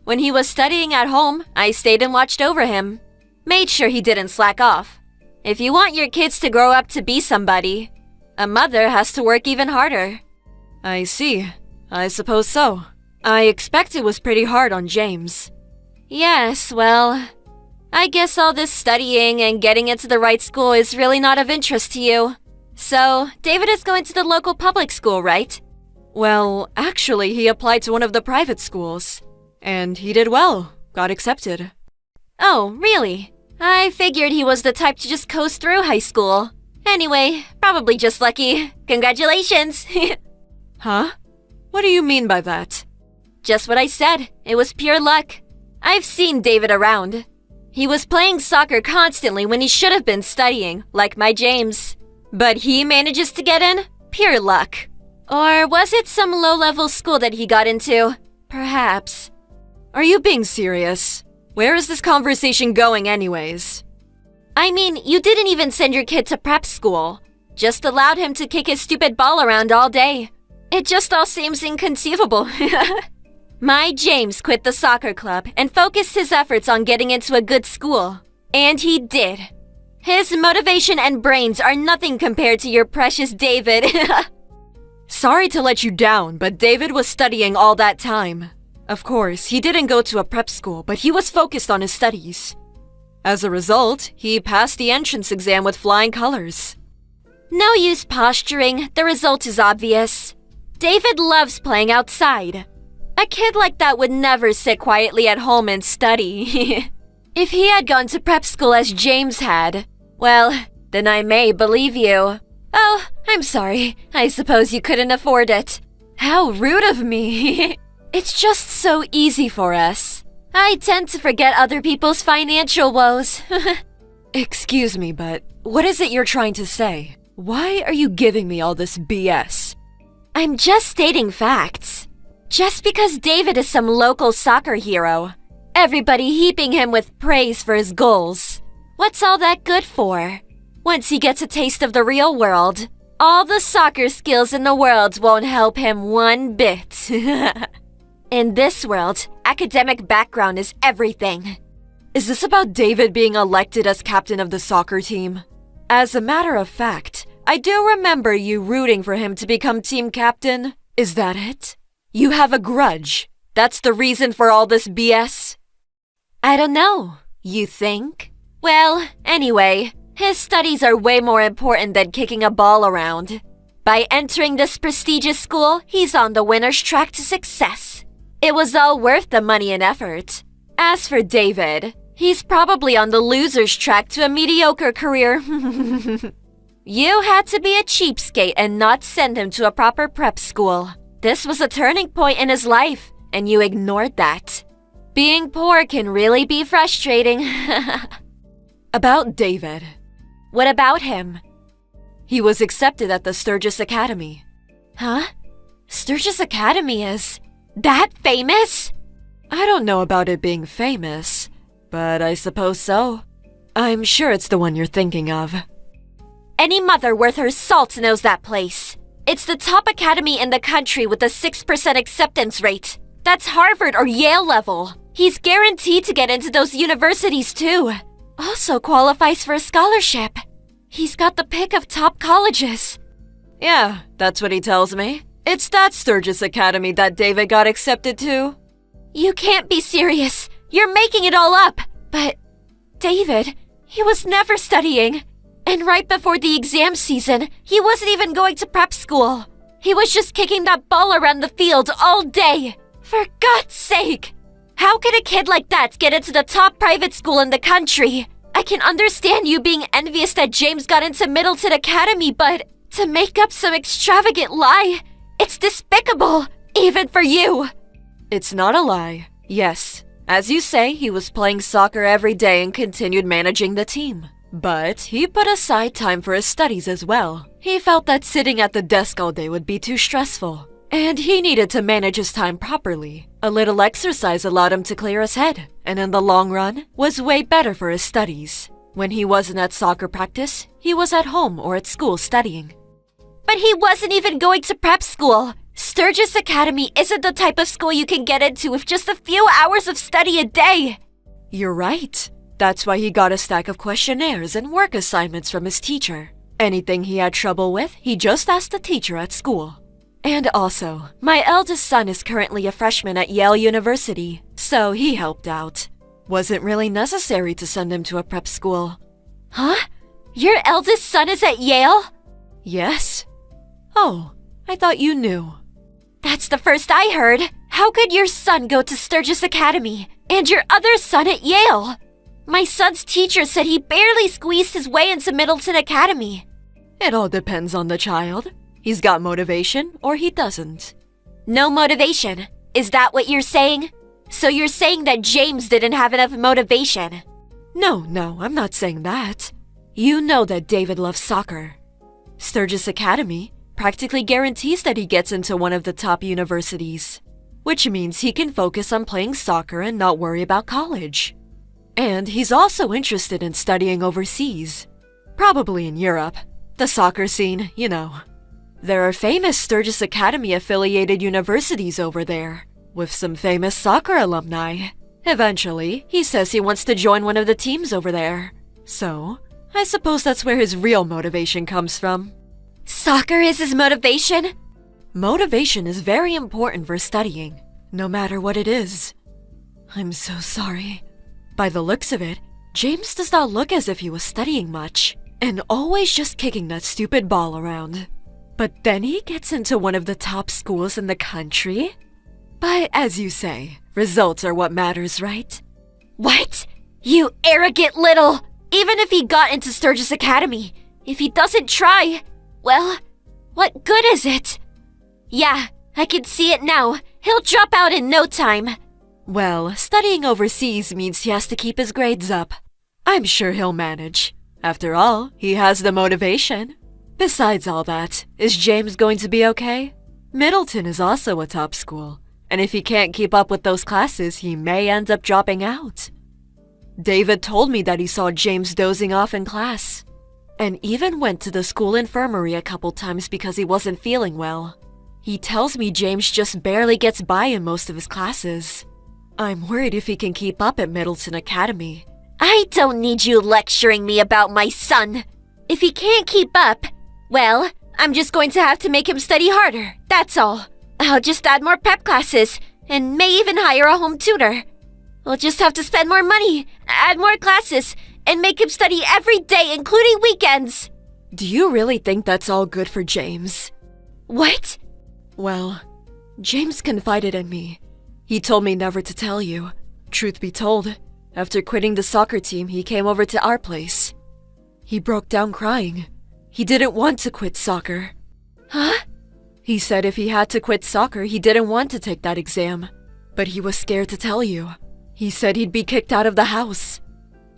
When he was studying at home, I stayed and watched over him. Made sure he didn't slack off. If you want your kids to grow up to be somebody, a mother has to work even harder. I see. I suppose so. I expect it was pretty hard on James. Yes, well, I guess all this studying and getting into the right school is really not of interest to you. So, David is going to the local public school, right? Well, actually, he applied to one of the private schools. And he did well. Got accepted. Oh, really? I figured he was the type to just coast through high school. Anyway, probably just lucky. Congratulations! Huh? What do you mean by that? Just what I said. It was pure luck. I've seen David around. He was playing soccer constantly when he should have been studying, like my James. But he manages to get in? Pure luck. Or was it some low-level school that he got into? Perhaps. Are you being serious? Where is this conversation going anyways? I mean, you didn't even send your kid to prep school. Just allowed him to kick his stupid ball around all day. It just all seems inconceivable. My James quit the soccer club and focused his efforts on getting into a good school. And he did. His motivation and brains are nothing compared to your precious David. Sorry to let you down, but David was studying all that time. Of course, he didn't go to a prep school, but he was focused on his studies. As a result, he passed the entrance exam with flying colors. No use posturing, the result is obvious. David loves playing outside. A kid like that would never sit quietly at home and study. If he had gone to prep school as James had, well, then I may believe you. Oh, I'm sorry. I suppose you couldn't afford it. How rude of me. It's just so easy for us. I tend to forget other people's financial woes. Excuse me, but what is it you're trying to say? Why are you giving me all this BS? I'm just stating facts. Just because David is some local soccer hero, everybody heaping him with praise for his goals. What's all that good for? Once he gets a taste of the real world, all the soccer skills in the world won't help him one bit. In this world, academic background is everything. Is this about David being elected as captain of the soccer team? As a matter of fact, I do remember you rooting for him to become team captain. Is that it? You have a grudge. That's the reason for all this BS? I don't know. You think? Well, anyway, his studies are way more important than kicking a ball around. By entering this prestigious school, he's on the winner's track to success. It was all worth the money and effort. As for David, he's probably on the loser's track to a mediocre career. You had to be a cheapskate and not send him to a proper prep school. This was a turning point in his life, and you ignored that. Being poor can really be frustrating. About David. What about him? He was accepted at the Sturgis Academy. Huh? Sturgis Academy is that famous? I don't know about it being famous, but I suppose so. I'm sure it's the one you're thinking of. Any mother worth her salt knows that place. It's the top academy in the country with a 6% acceptance rate. That's Harvard or Yale level. He's guaranteed to get into those universities too. Also qualifies for a scholarship. He's got the pick of top colleges. Yeah, that's what he tells me. It's that Sturgis Academy that David got accepted to. You can't be serious. You're making it all up. But David, he was never studying. And right before the exam season, he wasn't even going to prep school. He was just kicking that ball around the field all day. For God's sake! How could a kid like that get into the top private school in the country? I can understand you being envious that James got into Middleton Academy, but to make up some extravagant lie, it's despicable, even for you. It's not a lie. Yes, as you say, he was playing soccer every day and continued managing the team. But he put aside time for his studies as well. He felt that sitting at the desk all day would be too stressful, and he needed to manage his time properly. A little exercise allowed him to clear his head, and in the long run, was way better for his studies. When he wasn't at soccer practice, he was at home or at school studying. But he wasn't even going to prep school. Sturgis Academy isn't the type of school you can get into with just a few hours of study a day. You're right. That's why he got a stack of questionnaires and work assignments from his teacher. Anything he had trouble with, he just asked the teacher at school. And also, my eldest son is currently a freshman at Yale University, so he helped out. Wasn't really necessary to send him to a prep school. Huh? Your eldest son is at Yale? Yes. Oh, I thought you knew. That's the first I heard. How could your son go to Sturgis Academy and your other son at Yale? My son's teacher said he barely squeezed his way into Middleton Academy. It all depends on the child. He's got motivation or he doesn't. No motivation. Is that what you're saying? So you're saying that James didn't have enough motivation? No, I'm not saying that. You know that David loves soccer. Sturgis Academy practically guarantees that he gets into one of the top universities, which means he can focus on playing soccer and not worry about college. And he's also interested in studying overseas, probably in Europe. The soccer scene, you know. There are famous Sturgis Academy-affiliated universities over there, with some famous soccer alumni. Eventually, he says he wants to join one of the teams over there. So, I suppose that's where his real motivation comes from. Soccer is his motivation? Motivation is very important for studying, no matter what it is. I'm so sorry. By the looks of it, James does not look as if he was studying much, and always just kicking that stupid ball around. But then he gets into one of the top schools in the country? But as you say, results are what matters, right? What? You arrogant little... Even if he got into Sturgis Academy, if he doesn't try, well, what good is it? Yeah, I can see it now. He'll drop out in no time. Well, studying overseas means he has to keep his grades up. I'm sure he'll manage. After all, he has the motivation. Besides all that, is James going to be okay? Middleton is also a top school, and if he can't keep up with those classes, he may end up dropping out. David told me that he saw James dozing off in class, and even went to the school infirmary a couple times because he wasn't feeling well. He tells me James just barely gets by in most of his classes. I'm worried if he can keep up at Middleton Academy. I don't need you lecturing me about my son. If he can't keep up, Well, I'm just going to have to make him study harder, that's all. I'll just add more prep classes, and may even hire a home tutor. We'll just have to spend more money, add more classes, and make him study every day, including weekends. Do you really think that's all good for James? What? Well, James confided in me. He told me never to tell you. Truth be told, after quitting the soccer team, he came over to our place. He broke down crying. He didn't want to quit soccer. Huh? He said if he had to quit soccer, he didn't want to take that exam. But he was scared to tell you. He said he'd be kicked out of the house.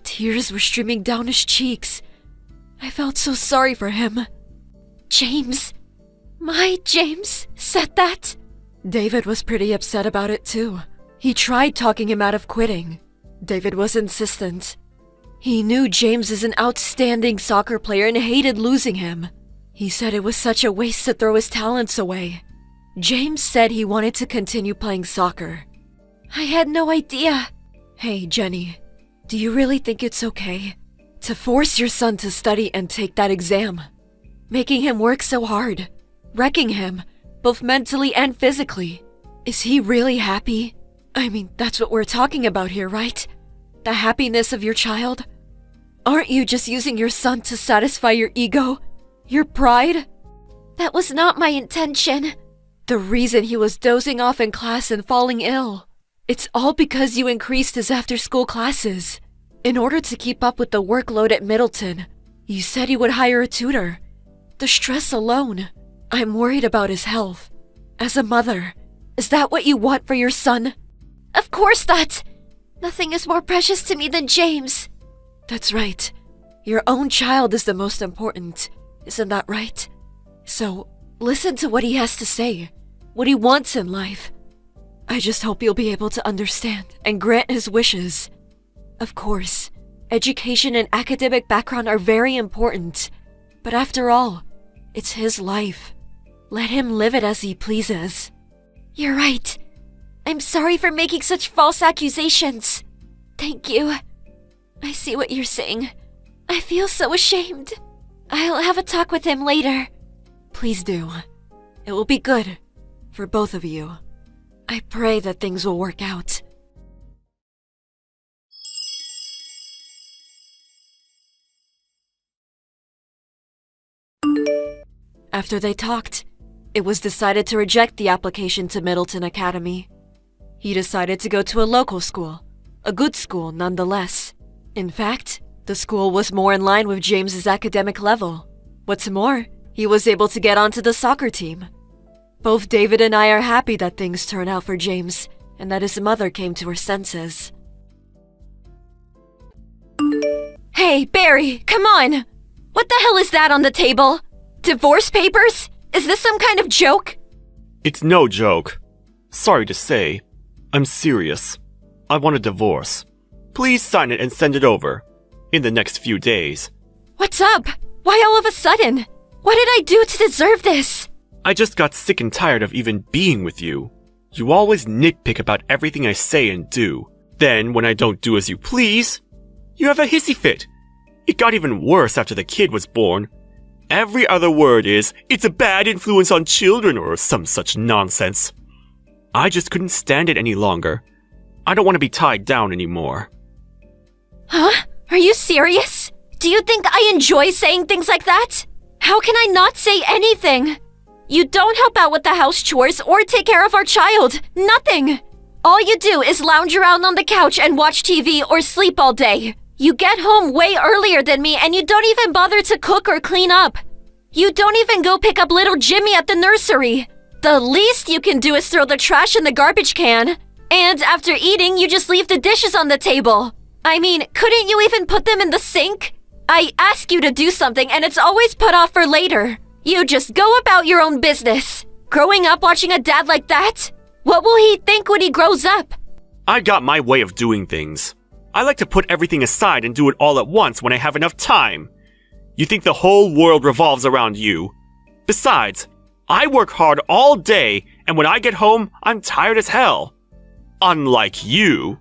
Tears were streaming down his cheeks. I felt so sorry for him. James? My James said that? David was pretty upset about it too. He tried talking him out of quitting. David was insistent. He knew James is an outstanding soccer player and hated losing him. He said it was such a waste to throw his talents away. James said he wanted to continue playing soccer. I had no idea. Hey, Jenny, do you really think it's okay to force your son to study and take that exam? Making him work so hard, wrecking him, both mentally and physically. Is he really happy? I mean, that's what we're talking about here, right? The happiness of your child? Aren't you just using your son to satisfy your ego? Your pride? That was not my intention. The reason he was dozing off in class and falling ill. It's all because you increased his after-school classes. In order to keep up with the workload at Middleton, you said you would hire a tutor. The stress alone. I'm worried about his health. As a mother, is that what you want for your son? Of course not. Nothing is more precious to me than James. That's right. Your own child is the most important. Isn't that right? So, listen to what he has to say. What he wants in life. I just hope you'll be able to understand and grant his wishes. Of course, education and academic background are very important. But after all, it's his life. Let him live it as he pleases. You're right. I'm sorry for making such false accusations. Thank you. I see what you're saying. I feel so ashamed. I'll have a talk with him later. Please do. It will be good for both of you. I pray that things will work out. After they talked, it was decided to reject the application to Middleton Academy. He decided to go to a local school, a good school nonetheless. In fact, the school was more in line with James's academic level. What's more, he was able to get onto the soccer team. Both David and I are happy that things turned out for James and that his mother came to her senses. Hey, Barry, come on! What the hell is that on the table? Divorce papers? Is this some kind of joke? It's no joke. Sorry to say, I'm serious. I want a divorce. Please sign it and send it over. In the next few days. What's up? Why all of a sudden? What did I do to deserve this? I just got sick and tired of even being with you. You always nitpick about everything I say and do. Then, when I don't do as you please, you have a hissy fit. It got even worse after the kid was born. Every other word is, it's a bad influence on children or some such nonsense. I just couldn't stand it any longer. I don't want to be tied down anymore. Huh? Are you serious? Do you think I enjoy saying things like that? How can I not say anything? You don't help out with the house chores or take care of our child. Nothing. All you do is lounge around on the couch and watch TV or sleep all day. You get home way earlier than me and you don't even bother to cook or clean up. You don't even go pick up little Jimmy at the nursery. The least you can do is throw the trash in the garbage can. And after eating, you just leave the dishes on the table. I mean, couldn't you even put them in the sink? I ask you to do something and it's always put off for later. You just go about your own business. Growing up watching a dad like that? What will he think when he grows up? I got my way of doing things. I like to put everything aside and do it all at once when I have enough time. You think the whole world revolves around you? Besides, I work hard all day and when I get home, I'm tired as hell. Unlike you.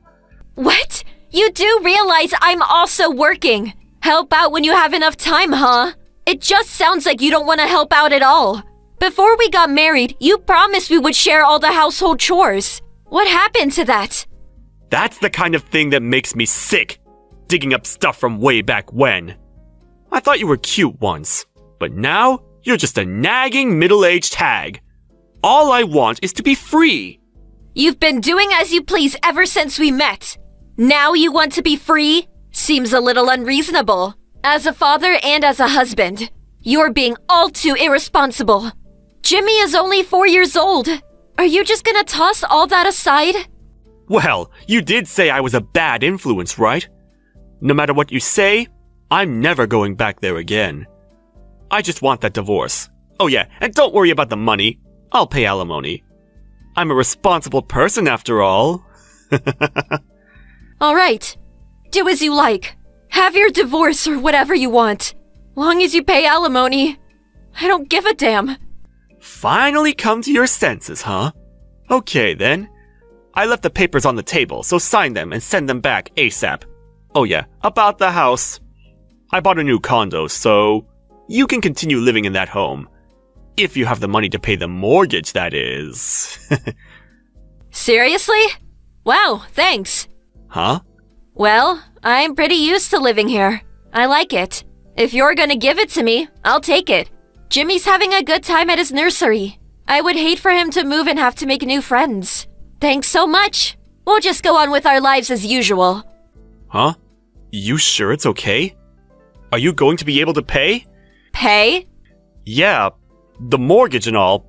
What? You do realize I'm also working. Help out when you have enough time, huh? It just sounds like you don't want to help out at all. Before we got married, you promised we would share all the household chores. What happened to that? That's the kind of thing that makes me sick, digging up stuff from way back when. I thought you were cute once, but now you're just a nagging middle-aged hag. All I want is to be free. You've been doing as you please ever since we met. Now you want to be free? Seems a little unreasonable. As a father and as a husband, you're being all too irresponsible. Jimmy is only 4 years old. Are you just gonna toss all that aside? Well, you did say I was a bad influence, right? No matter what you say, I'm never going back there again. I just want that divorce. Oh yeah, and don't worry about the money. I'll pay alimony. I'm a responsible person after all. All right. Do as you like. Have your divorce or whatever you want. Long as you pay alimony. I don't give a damn. Finally come to your senses, huh? Okay then. I left the papers on the table, so sign them and send them back ASAP. Oh yeah, about the house. I bought a new condo, so you can continue living in that home. If you have the money to pay the mortgage, that is. Seriously? Wow, thanks. Huh? Well, I'm pretty used to living here. I like it. If you're gonna give it to me, I'll take it. Jimmy's having a good time at his nursery. I would hate for him to move and have to make new friends. Thanks so much. We'll just go on with our lives as usual. Huh? You sure it's okay? Are you going to be able to pay? Pay? Yeah, the mortgage and all.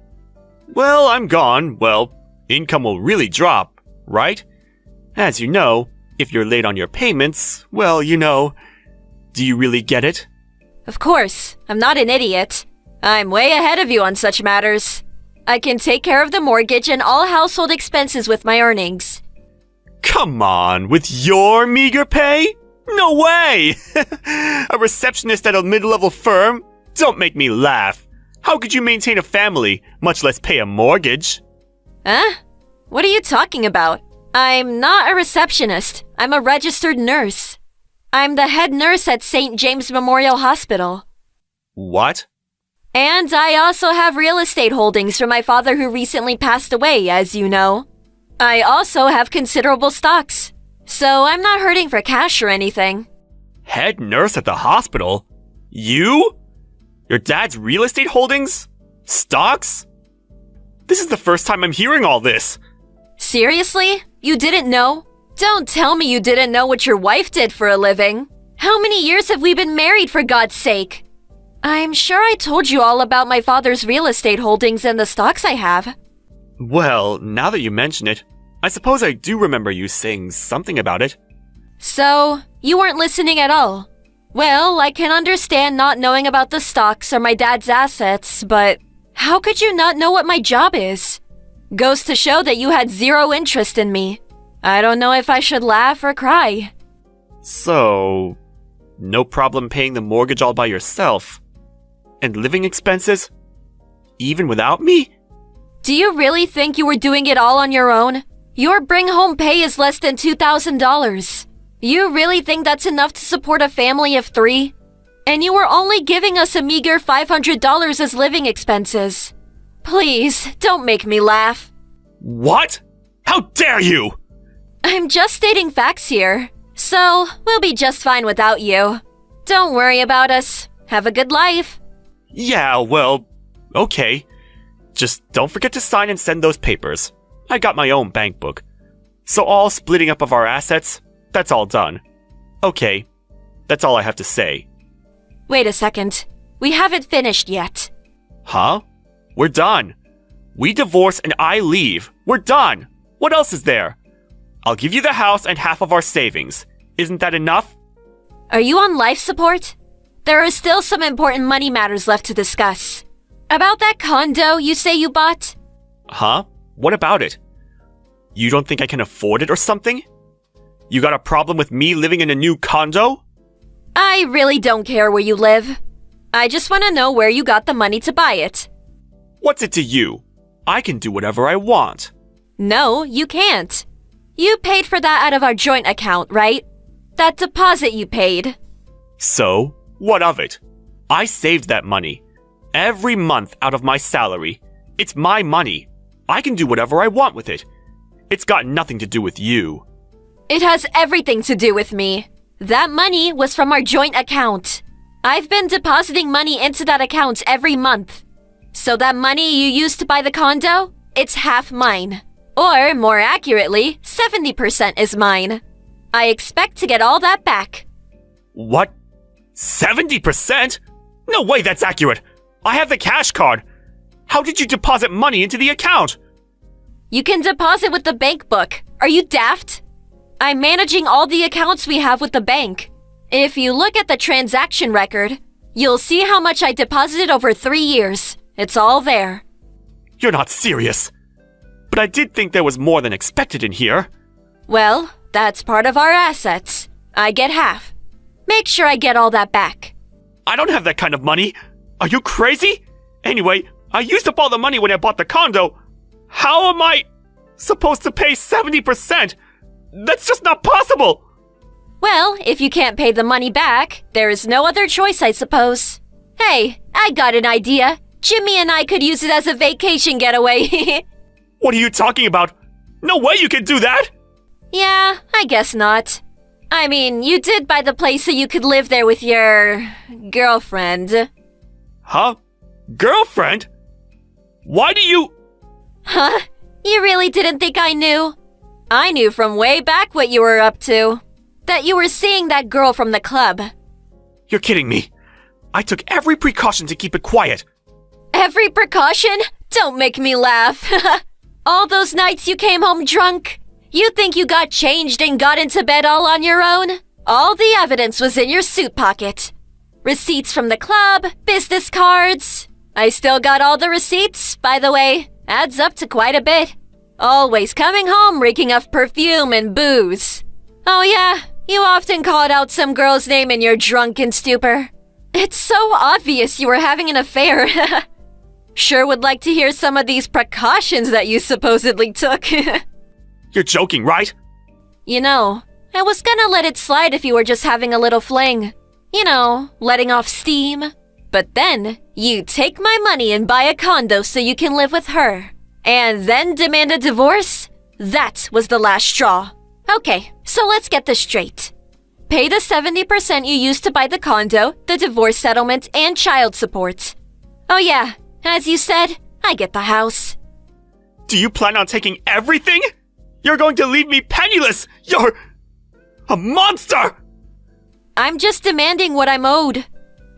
Well, I'm gone. Well, income will really drop, right? As you know, if you're late on your payments, well, you know. Do you really get it? Of course. I'm not an idiot. I'm way ahead of you on such matters. I can take care of the mortgage and all household expenses with my earnings. Come on, with your meager pay? No way! A receptionist at a mid-level firm? Don't make me laugh. How could you maintain a family, much less pay a mortgage? Huh? What are you talking about? I'm not a receptionist. I'm a registered nurse. I'm the head nurse at St. James Memorial Hospital. What? And I also have real estate holdings from my father who recently passed away, as you know. I also have considerable stocks, so I'm not hurting for cash or anything. Head nurse at the hospital? You? Your dad's real estate holdings? Stocks? This is the first time I'm hearing all this. Seriously? You didn't know? Don't tell me you didn't know what your wife did for a living. How many years have we been married, for God's sake? I'm sure I told you all about my father's real estate holdings and the stocks I have. Well, now that you mention it, I suppose I do remember you saying something about it. So, you weren't listening at all. Well, I can understand not knowing about the stocks or my dad's assets, but how could you not know what my job is? Goes to show that you had zero interest in me. I don't know if I should laugh or cry. So, no problem paying the mortgage all by yourself? And living expenses? Even without me? Do you really think you were doing it all on your own? Your bring-home pay is less than $2,000. You really think that's enough to support a family of 3? And you were only giving us a meager $500 as living expenses. Please, don't make me laugh. What? How dare you! I'm just stating facts here, so we'll be just fine without you. Don't worry about us. Have a good life. Yeah, well, okay. Just don't forget to sign and send those papers. I got my own bank book. So all splitting up of our assets, that's all done. Okay, that's all I have to say. Wait a second. We haven't finished yet. Huh? We're done. We divorce and I leave. We're done. What else is there? I'll give you the house and half of our savings. Isn't that enough? Are you on life support? There are still some important money matters left to discuss. About that condo you say you bought? Huh? What about it? You don't think I can afford it or something? You got a problem with me living in a new condo? I really don't care where you live. I just want to know where you got the money to buy it. What's it to you? I can do whatever I want. No, you can't. You paid for that out of our joint account, right? That deposit you paid. So, what of it? I saved that money. Every month out of my salary. It's my money. I can do whatever I want with it. It's got nothing to do with you. It has everything to do with me. That money was from our joint account. I've been depositing money into that account every month. So that money you used to buy the condo, it's half mine. Or, more accurately, 70% is mine. I expect to get all that back. What? 70%? No way that's accurate. I have the cash card. How did you deposit money into the account? You can deposit with the bank book. Are you daft? I'm managing all the accounts we have with the bank. If you look at the transaction record, you'll see how much I deposited over 3 years. It's all there. You're not serious. But I did think there was more than expected in here. Well, that's part of our assets. I get half. Make sure I get all that back. I don't have that kind of money. Are you crazy? Anyway, I used up all the money when I bought the condo. How am I supposed to pay 70%? That's just not possible. Well, if you can't pay the money back, there is no other choice, I suppose. Hey, I got an idea. Jimmy and I could use it as a vacation getaway. What are you talking about? No way you can do that! Yeah, I guess not. I mean, you did buy the place so you could live there with your girlfriend. Huh? Girlfriend? Why do you... Huh? You really didn't think I knew? I knew from way back what you were up to. That you were seeing that girl from the club. You're kidding me. I took every precaution to keep it quiet. Every precaution? Don't make me laugh. All those nights you came home drunk. You think you got changed and got into bed all on your own? All the evidence was in your suit pocket. Receipts from the club, business cards. I still got all the receipts, by the way. Adds up to quite a bit. Always coming home reeking of perfume and booze. Oh yeah, you often called out some girl's name in your drunken stupor. It's so obvious you were having an affair. Sure would like to hear some of these precautions that you supposedly took. You're joking, right? You know, I was gonna let it slide if you were just having a little fling. You know, letting off steam. But then, you take my money and buy a condo so you can live with her. And then demand a divorce? That was the last straw. Okay, so let's get this straight. Pay the 70% you used to buy the condo, the divorce settlement, and child support. Oh yeah, as you said, I get the house. Do you plan on taking everything? You're going to leave me penniless! You're... a monster! I'm just demanding what I'm owed.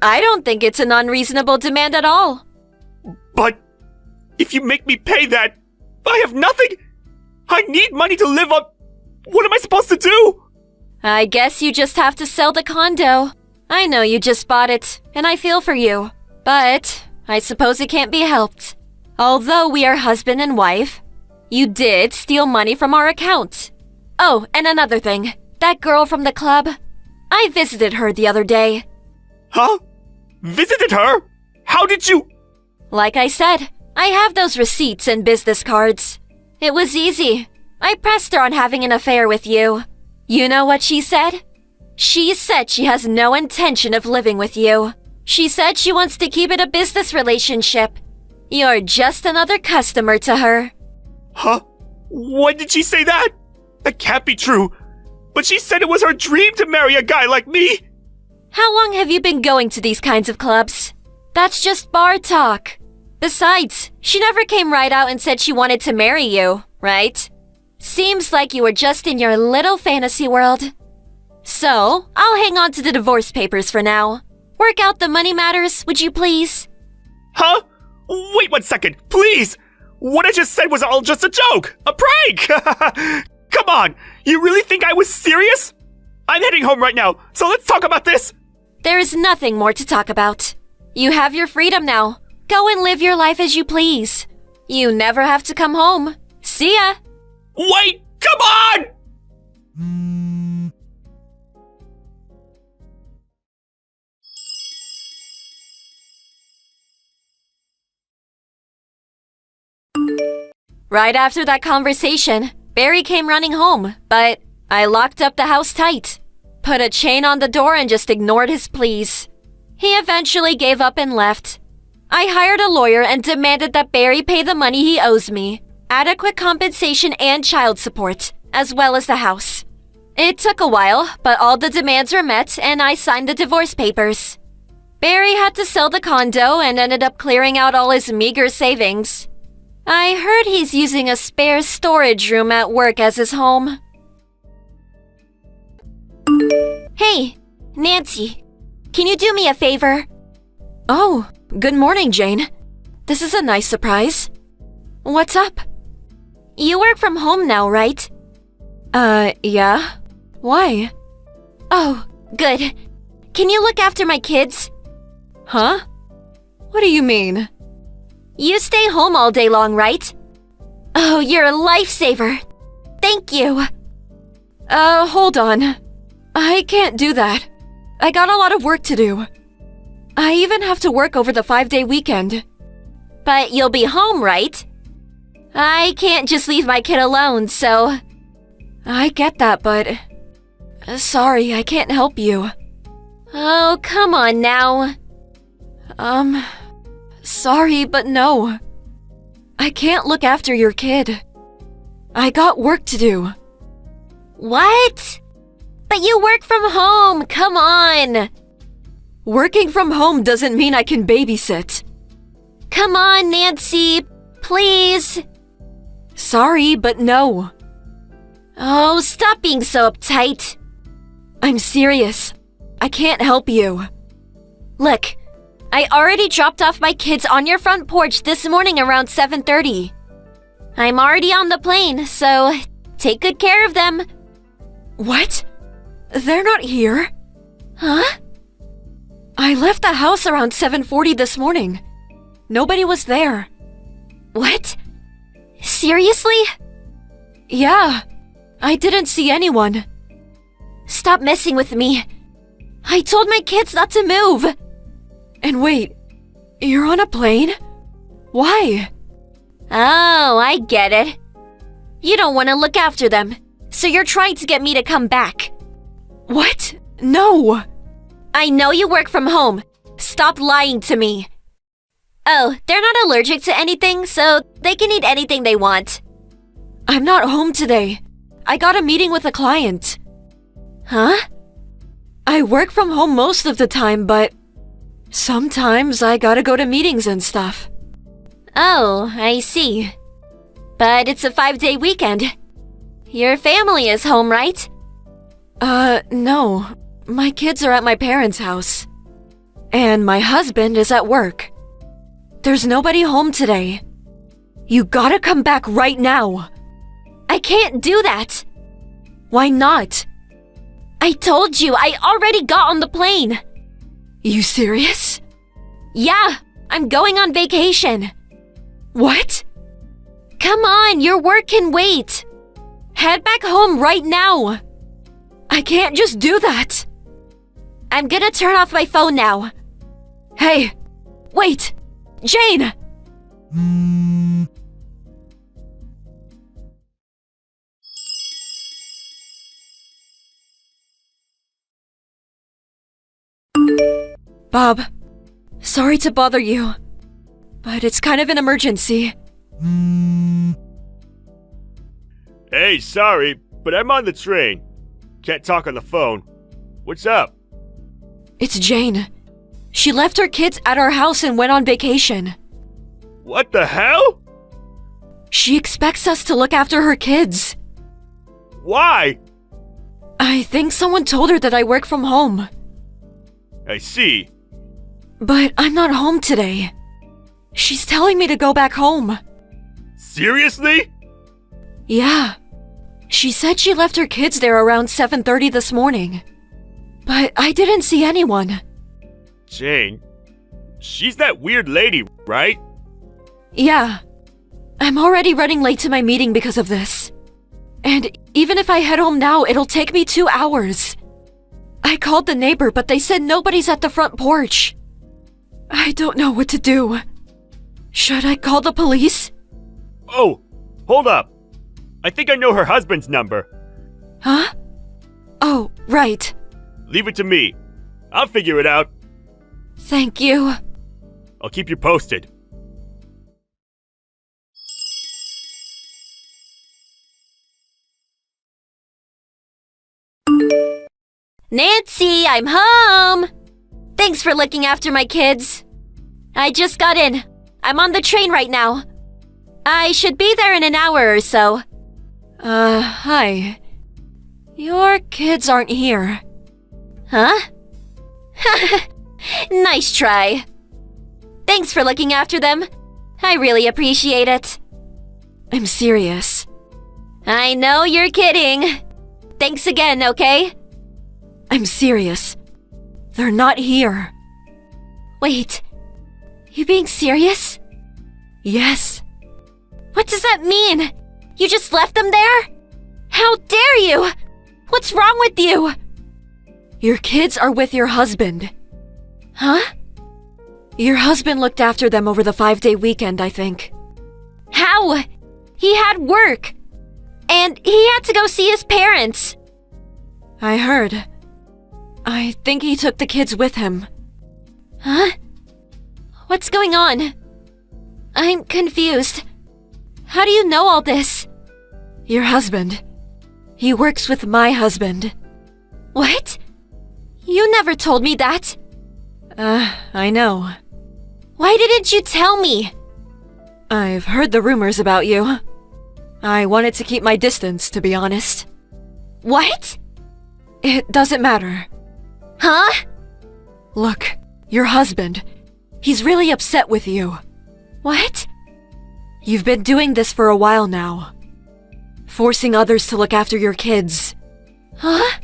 I don't think it's an unreasonable demand at all. But... if you make me pay that, I have nothing! I need money to live on... What am I supposed to do? I guess you just have to sell the condo. I know you just bought it, and I feel for you. But I suppose it can't be helped. Although we are husband and wife, you did steal money from our account. Oh, and another thing. That girl from the club. I visited her the other day. Huh? Visited her? How did you... Like I said, I have those receipts and business cards. It was easy. I pressed her on having an affair with you. You know what she said? She said she has no intention of living with you. She said she wants to keep it a business relationship. You're just another customer to her. Huh? When did she say that? That can't be true. But she said it was her dream to marry a guy like me. How long have you been going to these kinds of clubs? That's just bar talk. Besides, she never came right out and said she wanted to marry you, right? Seems like you were just in your little fantasy world. So, I'll hang on to the divorce papers for now. Work out the money matters, would you please? Huh? Wait 1 second, please! What I just said was all just a joke! A prank! Come on! You really think I was serious? I'm heading home right now, so let's talk about this! There is nothing more to talk about. You have your freedom now. Go and live your life as you please. You never have to come home. See ya! Wait! Come on! Right after that conversation, Barry came running home, but I locked up the house tight. Put a chain on the door and just ignored his pleas. He eventually gave up and left. I hired a lawyer and demanded that Barry pay the money he owes me, adequate compensation and child support, as well as the house. It took a while, but all the demands were met and I signed the divorce papers. Barry had to sell the condo and ended up clearing out all his meager savings. I heard he's using a spare storage room at work as his home. Hey, Nancy, can you do me a favor? Oh, good morning, Jane. This is a nice surprise. What's up? You work from home now, right? Yeah. Why? Oh, good. Can you look after my kids? Huh? What do you mean? You stay home all day long, right? Oh, you're a lifesaver. Thank you. Hold on. I can't do that. I got a lot of work to do. I even have to work over the 5-day weekend. But you'll be home, right? I can't just leave my kid alone, so... I get that, but... Sorry, I can't help you. Oh, come on now. Sorry, but no. I can't look after your kid. I got work to do. What? But you work from home, come on. Working from home doesn't mean I can babysit. Come on, Nancy, please. Sorry, but no. Oh, stop being so uptight. I'm serious. I can't help you. Look, I already dropped off my kids on your front porch this morning around 7:30. I'm already on the plane, so take good care of them. What? They're not here? Huh? I left the house around 7:40 this morning. Nobody was there. What? Seriously? Yeah. I didn't see anyone. Stop messing with me. I told my kids not to move. And wait, you're on a plane? Why? Oh, I get it. You don't want to look after them, so you're trying to get me to come back. What? No! I know you work from home. Stop lying to me. Oh, they're not allergic to anything, so they can eat anything they want. I'm not home today. I got a meeting with a client. Huh? I work from home most of the time, but sometimes I gotta go to meetings and stuff. Oh, I see. But it's a 5-day weekend. Your family is home, right? No. My kids are at my parents' house. And my husband is at work. There's nobody home today. You gotta come back right now. I can't do that. Why not? I told you, I already got on the plane. You serious? Yeah, I'm going on vacation. What? Come on, your work can wait. Head back home right now. I can't just do that. I'm gonna turn off my phone now. Hey, wait! Jane! Bob, sorry to bother you, but it's kind of an emergency. Hey, sorry, but I'm on the train. Can't talk on the phone. What's up? It's Jane. She left her kids at our house and went on vacation. What the hell? She expects us to look after her kids. Why? I think someone told her that I work from home. I see. But I'm not home today. She's telling me to go back home. Seriously? Yeah. She said she left her kids there around 7:30 this morning. But I didn't see anyone. Jane, she's that weird lady, right? Yeah. I'm already running late to my meeting because of this. And even if I head home now, it'll take me 2 hours. I called the neighbor, but they said nobody's at the front porch. I don't know what to do. Should I call the police? Oh, hold up. I think I know her husband's number. Huh? Oh, right. Leave it to me. I'll figure it out. Thank you. I'll keep you posted. Nancy, I'm home! Thanks for looking after my kids. I just got in. I'm on the train right now. I should be there in an hour or so. Hi. Your kids aren't here. Huh? Nice try. Thanks for looking after them. I really appreciate it. I'm serious. I know you're kidding. Thanks again, okay? I'm serious. They're not here. Wait, you being serious? Yes. What does that mean? You just left them there? How dare you? What's wrong with you? Your kids are with your husband. Huh? Your husband looked after them over the 5-day weekend, I think. How? He had work. And he had to go see his parents. I heard. I think he took the kids with him. Huh? What's going on? I'm confused. How do you know all this? Your husband. He works with my husband. What? You never told me that. I know. Why didn't you tell me? I've heard the rumors about you. I wanted to keep my distance, to be honest. What? It doesn't matter. Huh? Look, your husband. He's really upset with you. What? You've been doing this for a while now. Forcing others to look after your kids. Huh?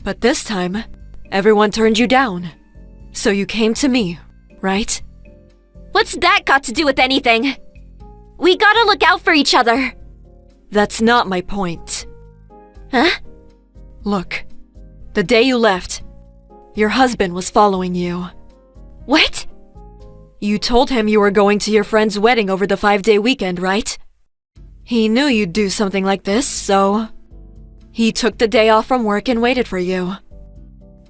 But this time, everyone turned you down. So you came to me, right? What's that got to do with anything? We gotta look out for each other. That's not my point. Huh? Look, the day you left, your husband was following you. What? You told him you were going to your friend's wedding over the 5-day weekend, right? He knew you'd do something like this, so he took the day off from work and waited for you.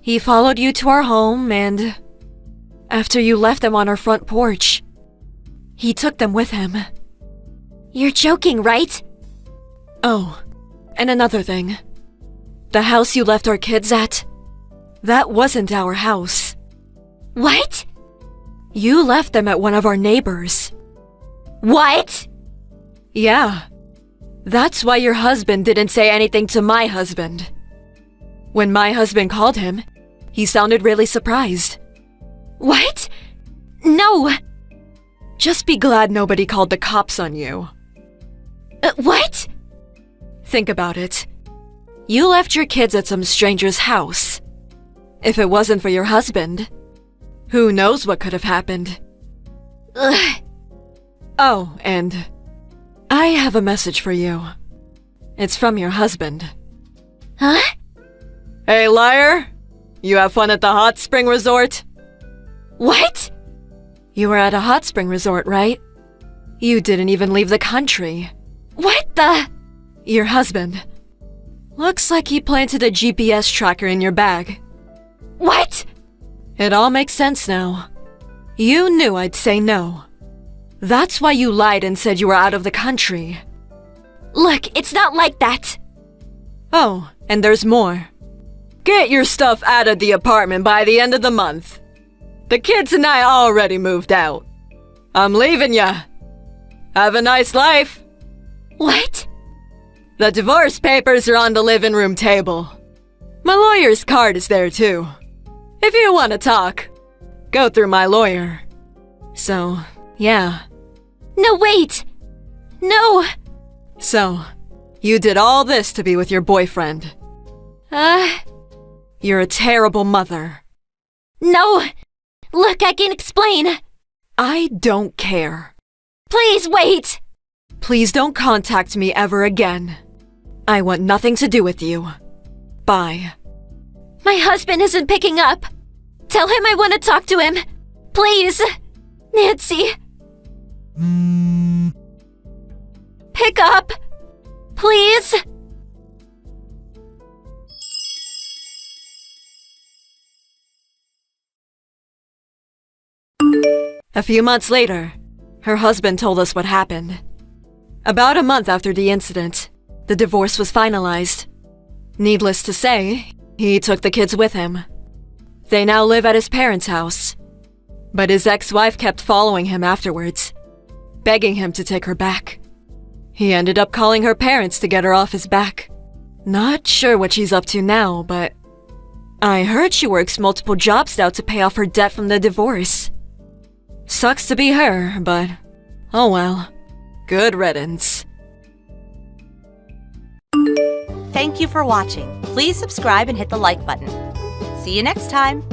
He followed you to our home and after you left them on our front porch, he took them with him. You're joking, right? Oh, and another thing. The house you left our kids at, that wasn't our house. What? You left them at one of our neighbors. What? Yeah. That's why your husband didn't say anything to my husband. When my husband called him, he sounded really surprised. What? No. Just be glad nobody called the cops on you. What? Think about it. You left your kids at some stranger's house. If it wasn't for your husband, who knows what could have happened? Ugh. Oh, and I have a message for you. It's from your husband. Huh? Hey, liar! You have fun at the hot spring resort? What? You were at a hot spring resort, right? You didn't even leave the country. What the? Your husband. Looks like he planted a GPS tracker in your bag. What? It all makes sense now. You knew I'd say no. That's why you lied and said you were out of the country. Look, it's not like that. Oh, and there's more. Get your stuff out of the apartment by the end of the month. The kids and I already moved out. I'm leaving ya. Have a nice life. What? The divorce papers are on the living room table. My lawyer's card is there too. If you want to talk, go through my lawyer. So, yeah. No, wait. No. So, you did all this to be with your boyfriend. You're a terrible mother. No. Look, I can explain. I don't care. Please wait. Please don't contact me ever again. I want nothing to do with you. Bye. My husband isn't picking up. Tell him I want to talk to him. Please. Nancy. Pick up. Please. A few months later, her husband told us what happened. About a month after the incident, the divorce was finalized. Needless to say, he took the kids with him. They now live at his parents' house. But his ex-wife kept following him afterwards, begging him to take her back. He ended up calling her parents to get her off his back. Not sure what she's up to now, but I heard she works multiple jobs now to pay off her debt from the divorce. Sucks to be her, but oh well. Good riddance. Thank you for watching. Please subscribe and hit the like button. See you next time.